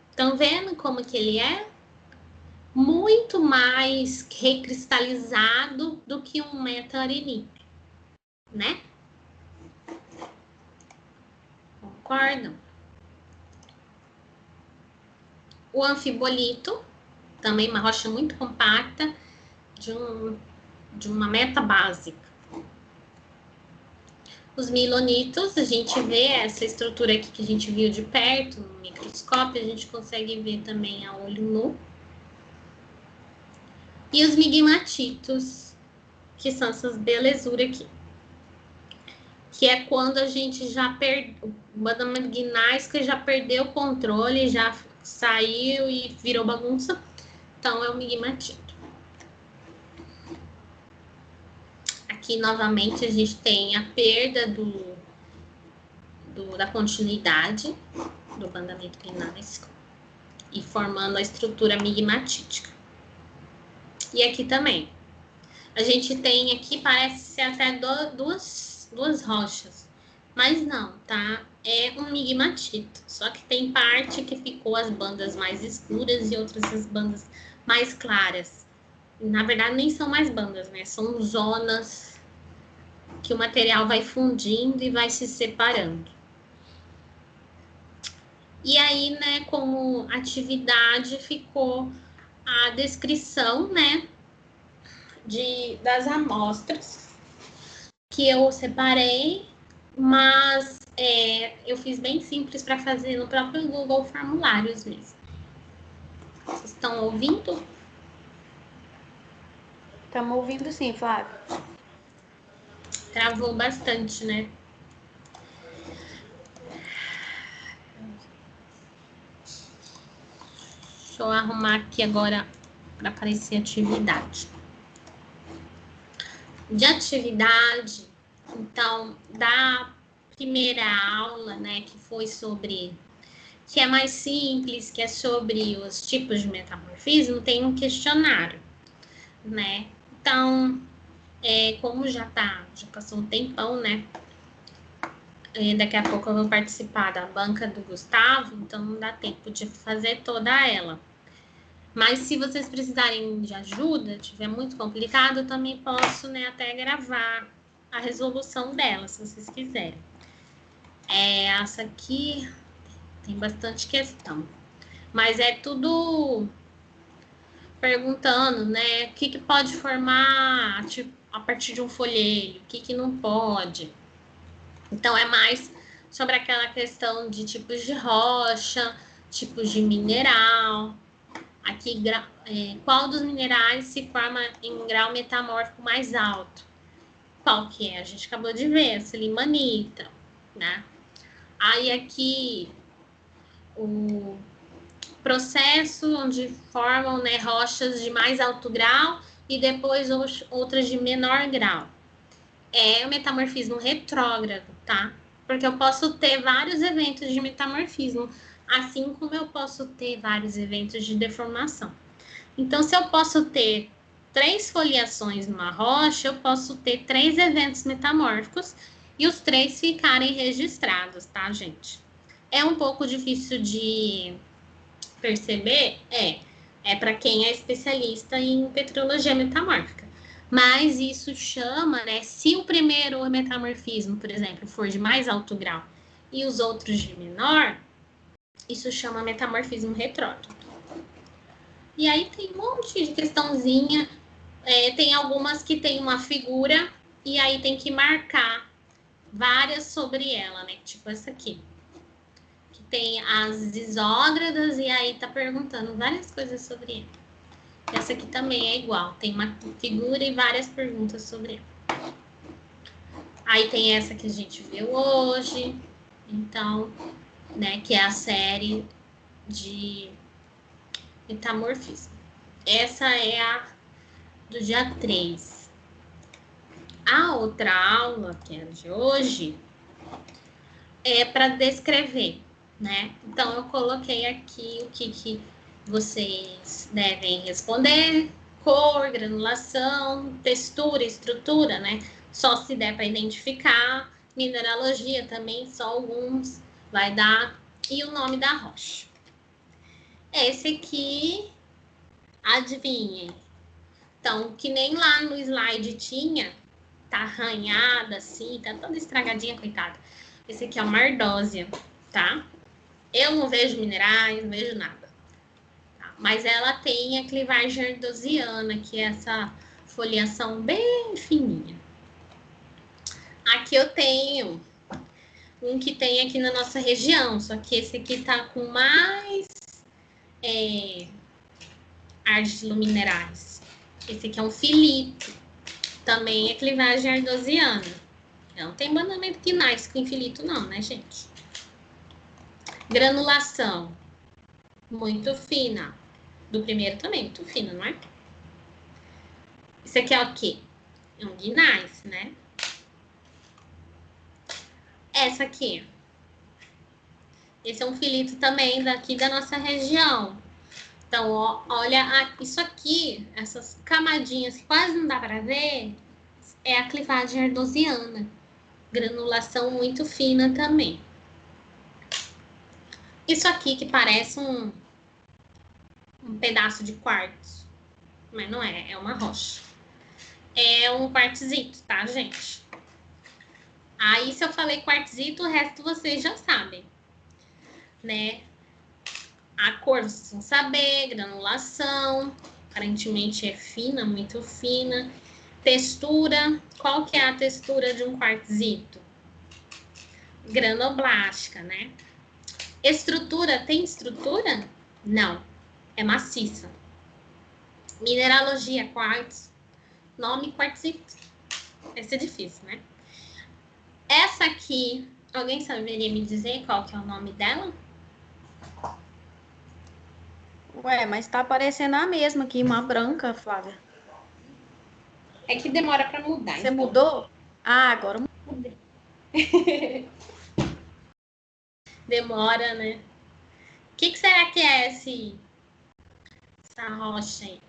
Estão vendo como que ele é? Muito mais recristalizado do que um meta-arenito, né? Concordam? O anfibolito, também uma rocha muito compacta, de uma meta básica. Os milonitos, a gente vê essa estrutura aqui que a gente viu de perto, no microscópio, a gente consegue ver também a olho nu. E os migmatitos, que são essas belezuras aqui. Que é quando a gente já perdeu, o bandamento gneiss que já perdeu o controle, já saiu e virou bagunça. Então, é o migmatito. Aqui, novamente, a gente tem a perda da continuidade do bandamento gneiss e formando a estrutura migmatítica. E aqui também. A gente tem aqui, parece ser até duas rochas. Mas não, tá? É um migmatito. Só que tem parte que ficou as bandas mais escuras e outras as bandas mais claras. Na verdade, nem são mais bandas, né? São zonas que o material vai fundindo e vai se separando. E aí, né, como atividade, ficou a descrição, né, das amostras que eu separei, mas eu fiz bem simples para fazer no próprio Google Formulários mesmo. Vocês estão ouvindo? Estamos ouvindo sim, Flávia. Travou bastante, né? Deixa eu arrumar aqui agora para aparecer atividade. De atividade, então, da primeira aula, né, que foi sobre, que é mais simples, que é sobre os tipos de metamorfismo, tem um questionário, né? Então, como já passou um tempão, né? Daqui a pouco eu vou participar da banca do Gustavo, então não dá tempo de fazer toda ela. Mas se vocês precisarem de ajuda, tiver muito complicado, eu também posso, né, até gravar a resolução dela, se vocês quiserem. Essa aqui tem bastante questão. Mas é tudo perguntando, né, o que pode formar tipo, a partir de um folheto, o que não pode. Então, é mais sobre aquela questão de tipos de rocha, tipos de mineral. Aqui, qual dos minerais se forma em grau metamórfico mais alto? Qual que é? A gente acabou de ver, a silimanita, né? Aí, aqui, o processo onde formam, né, rochas de mais alto grau e depois outras de menor grau. É o metamorfismo retrógrado, tá? Porque eu posso ter vários eventos de metamorfismo, assim como eu posso ter vários eventos de deformação. Então, se eu posso ter 3 foliações numa rocha, eu posso ter 3 eventos metamórficos e os 3 ficarem registrados, tá, gente? É um pouco difícil de perceber? É para quem é especialista em petrologia metamórfica. Mas isso chama, né? Se o primeiro metamorfismo, por exemplo, for de mais alto grau e os outros de menor, isso chama metamorfismo retrógrado. E aí tem um monte de questãozinha Tem algumas que tem uma figura e aí tem que marcar várias sobre ela, né? Tipo essa aqui. Que tem as isógradas e aí tá perguntando várias coisas sobre ela. Essa aqui também é igual. Tem uma figura e várias perguntas sobre ela. Aí tem essa que a gente viu hoje. Então, né? Que é a série de metamorfismo. Essa é a do dia 3. A outra aula, que é de hoje, é para descrever, né? Então, eu coloquei aqui o que vocês devem responder: cor, granulação, textura, estrutura, né? Só se der para identificar. Mineralogia também, só alguns vai dar. E o nome da rocha. Esse aqui, adivinhem. Então, que nem lá no slide tinha, tá arranhada assim, tá toda estragadinha, coitada. Esse aqui é uma ardósia, tá? Eu não vejo minerais, não vejo nada. Tá? Mas ela tem a clivagem ardosiana, que é essa foliação bem fininha. Aqui eu tenho um que tem aqui na nossa região, só que esse aqui tá com mais argilominerais. Esse aqui é um filito, também é clivagem ardosiana. Não tem banamento que nasce com infilito não, né, gente? Granulação, muito fina. Do primeiro também, muito fina, não é? Isso aqui é o quê? É um gneiss, né? Essa aqui. Esse é um filito também daqui da nossa região. Então, ó, olha isso aqui, essas camadinhas que quase não dá para ver, é a clivagem ardosiana. Granulação muito fina também. Isso aqui que parece um pedaço de quartzo, mas não é, é uma rocha. É um quartzito, tá, gente? Aí, se eu falei quartzito, o resto vocês já sabem, né? A cor vocês vão saber, granulação, aparentemente é fina, muito fina. Textura, qual que é a textura de um quartzito? Granoblástica, né? Estrutura, tem estrutura? Não, é maciça. Mineralogia, quartzo. Nome quartzito. Esse é difícil, né? Essa aqui, alguém saberia me dizer qual que é o nome dela? Ué, mas tá aparecendo a mesma aqui, uma branca, Flávia. É que demora para mudar. Você então mudou? Ah, agora mudei. Demora, né? O que será que é essa rocha aí?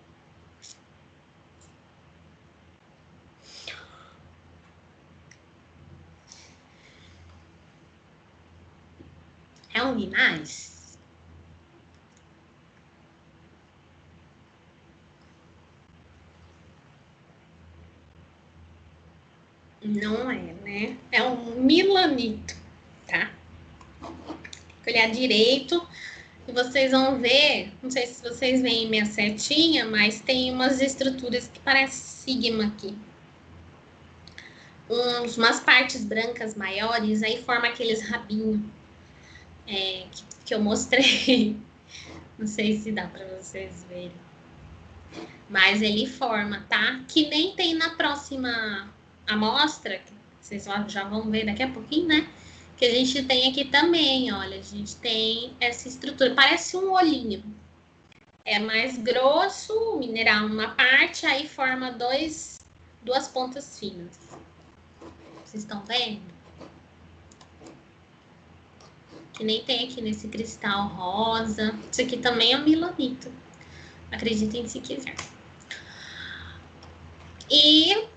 É um gneiss? Não é, né? É um milanito, tá? Olhar direito e vocês vão ver, não sei se vocês veem minha setinha, mas tem umas estruturas que parecem sigma aqui. Umas partes brancas maiores, aí forma aqueles rabinhos que eu mostrei. Não sei se dá para vocês verem. Mas ele forma, tá? Que nem tem na próxima amostra, que vocês já vão ver daqui a pouquinho, né? Que a gente tem aqui também, olha, a gente tem essa estrutura, parece um olhinho. É mais grosso, o mineral numa parte, aí forma duas pontas finas. Vocês estão vendo? Que nem tem aqui nesse cristal rosa. Isso aqui também é um milanito. Acreditem se quiser. E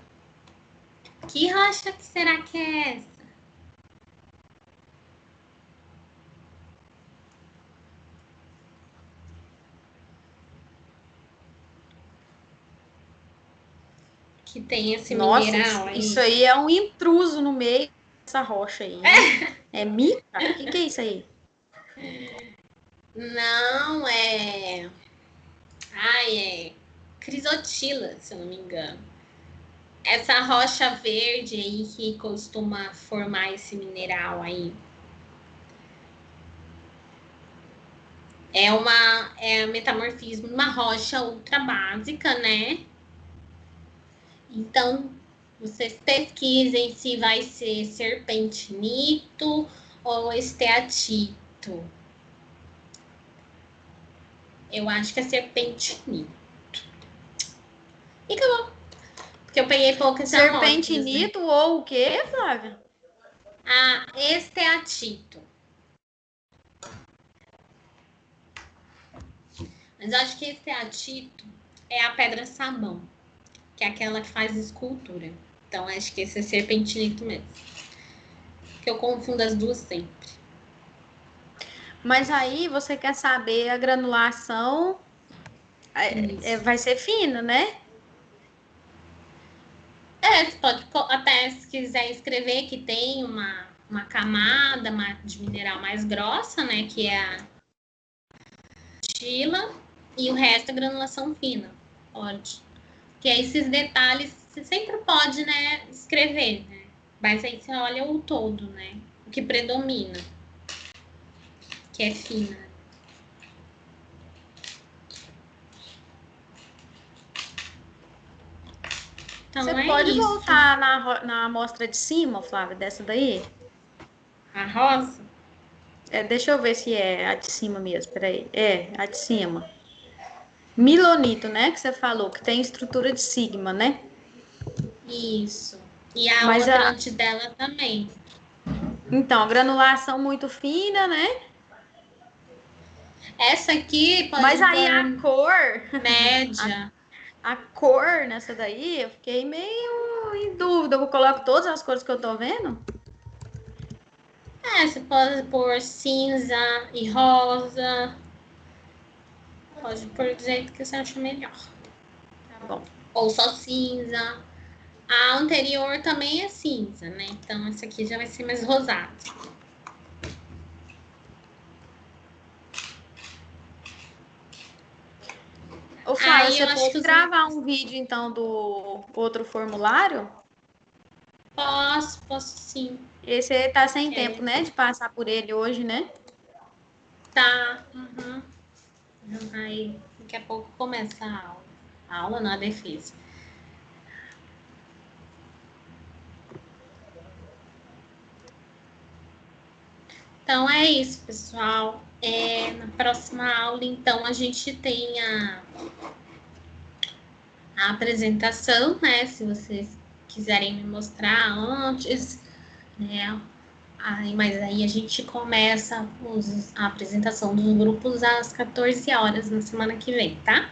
que rocha que será que é essa? Que tem esse mineral aí. Isso aí é um intruso no meio dessa rocha aí. É mica? O que é isso aí? Não, é crisotila, se eu não me engano. Essa rocha verde aí que costuma formar esse mineral aí. É metamorfismo de uma rocha ultra básica, né? Então, vocês pesquisem se vai ser serpentinito ou esteatito. Eu acho que é serpentinito. E acabou. Porque eu peguei poucas amostras. Serpentinito ou o quê, Flávia? Esteatito. Mas eu acho que esteatito é a pedra sabão, que é aquela que faz escultura. Então, acho que esse é serpentinito mesmo. Que eu confundo as duas sempre. Mas aí você quer saber a granulação, vai ser fina, né? Você pode até, se quiser escrever que tem uma camada de mineral mais grossa, né? Que é a argila, e o resto é granulação fina. Pode. Que é esses detalhes, você sempre pode, né, escrever, né? Mas aí você olha o todo, né? O que predomina. Que é fina. Então, você é pode isso. voltar na amostra de cima, Flávia, dessa daí? A rosa? Deixa eu ver se é a de cima mesmo, peraí. É, a de cima. Milonito, né, que você falou, que tem estrutura de sigma, né? Isso. E a Mas outra antes dela também. Então, granulação muito fina, né? Essa aqui pode Mas aí pôr a cor, média. a cor nessa daí, eu fiquei meio em dúvida. Eu coloco todas as cores que eu tô vendo? Você pode pôr cinza e rosa. Pode pôr do jeito que você acha melhor. Tá bom. Ou só cinza. A anterior também é cinza, né? Então, essa aqui já vai ser mais rosada. Ô, Flávia, você pode gravar um vídeo, então, do outro formulário? Posso sim. Esse tá sem tempo, né? De passar por ele hoje, né? Tá. Uhum. Aí, daqui a pouco começa a aula. A aula não, a defesa. Então, é isso, pessoal. Na próxima aula, então, a gente tem a apresentação, né? Se vocês quiserem me mostrar antes, né? Mas aí a gente começa a apresentação dos grupos às 14 horas na semana que vem, tá?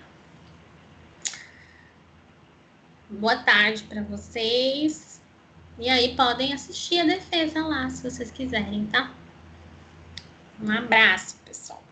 Boa tarde para vocês. E aí podem assistir a defesa lá, se vocês quiserem, tá? Um abraço, pessoal.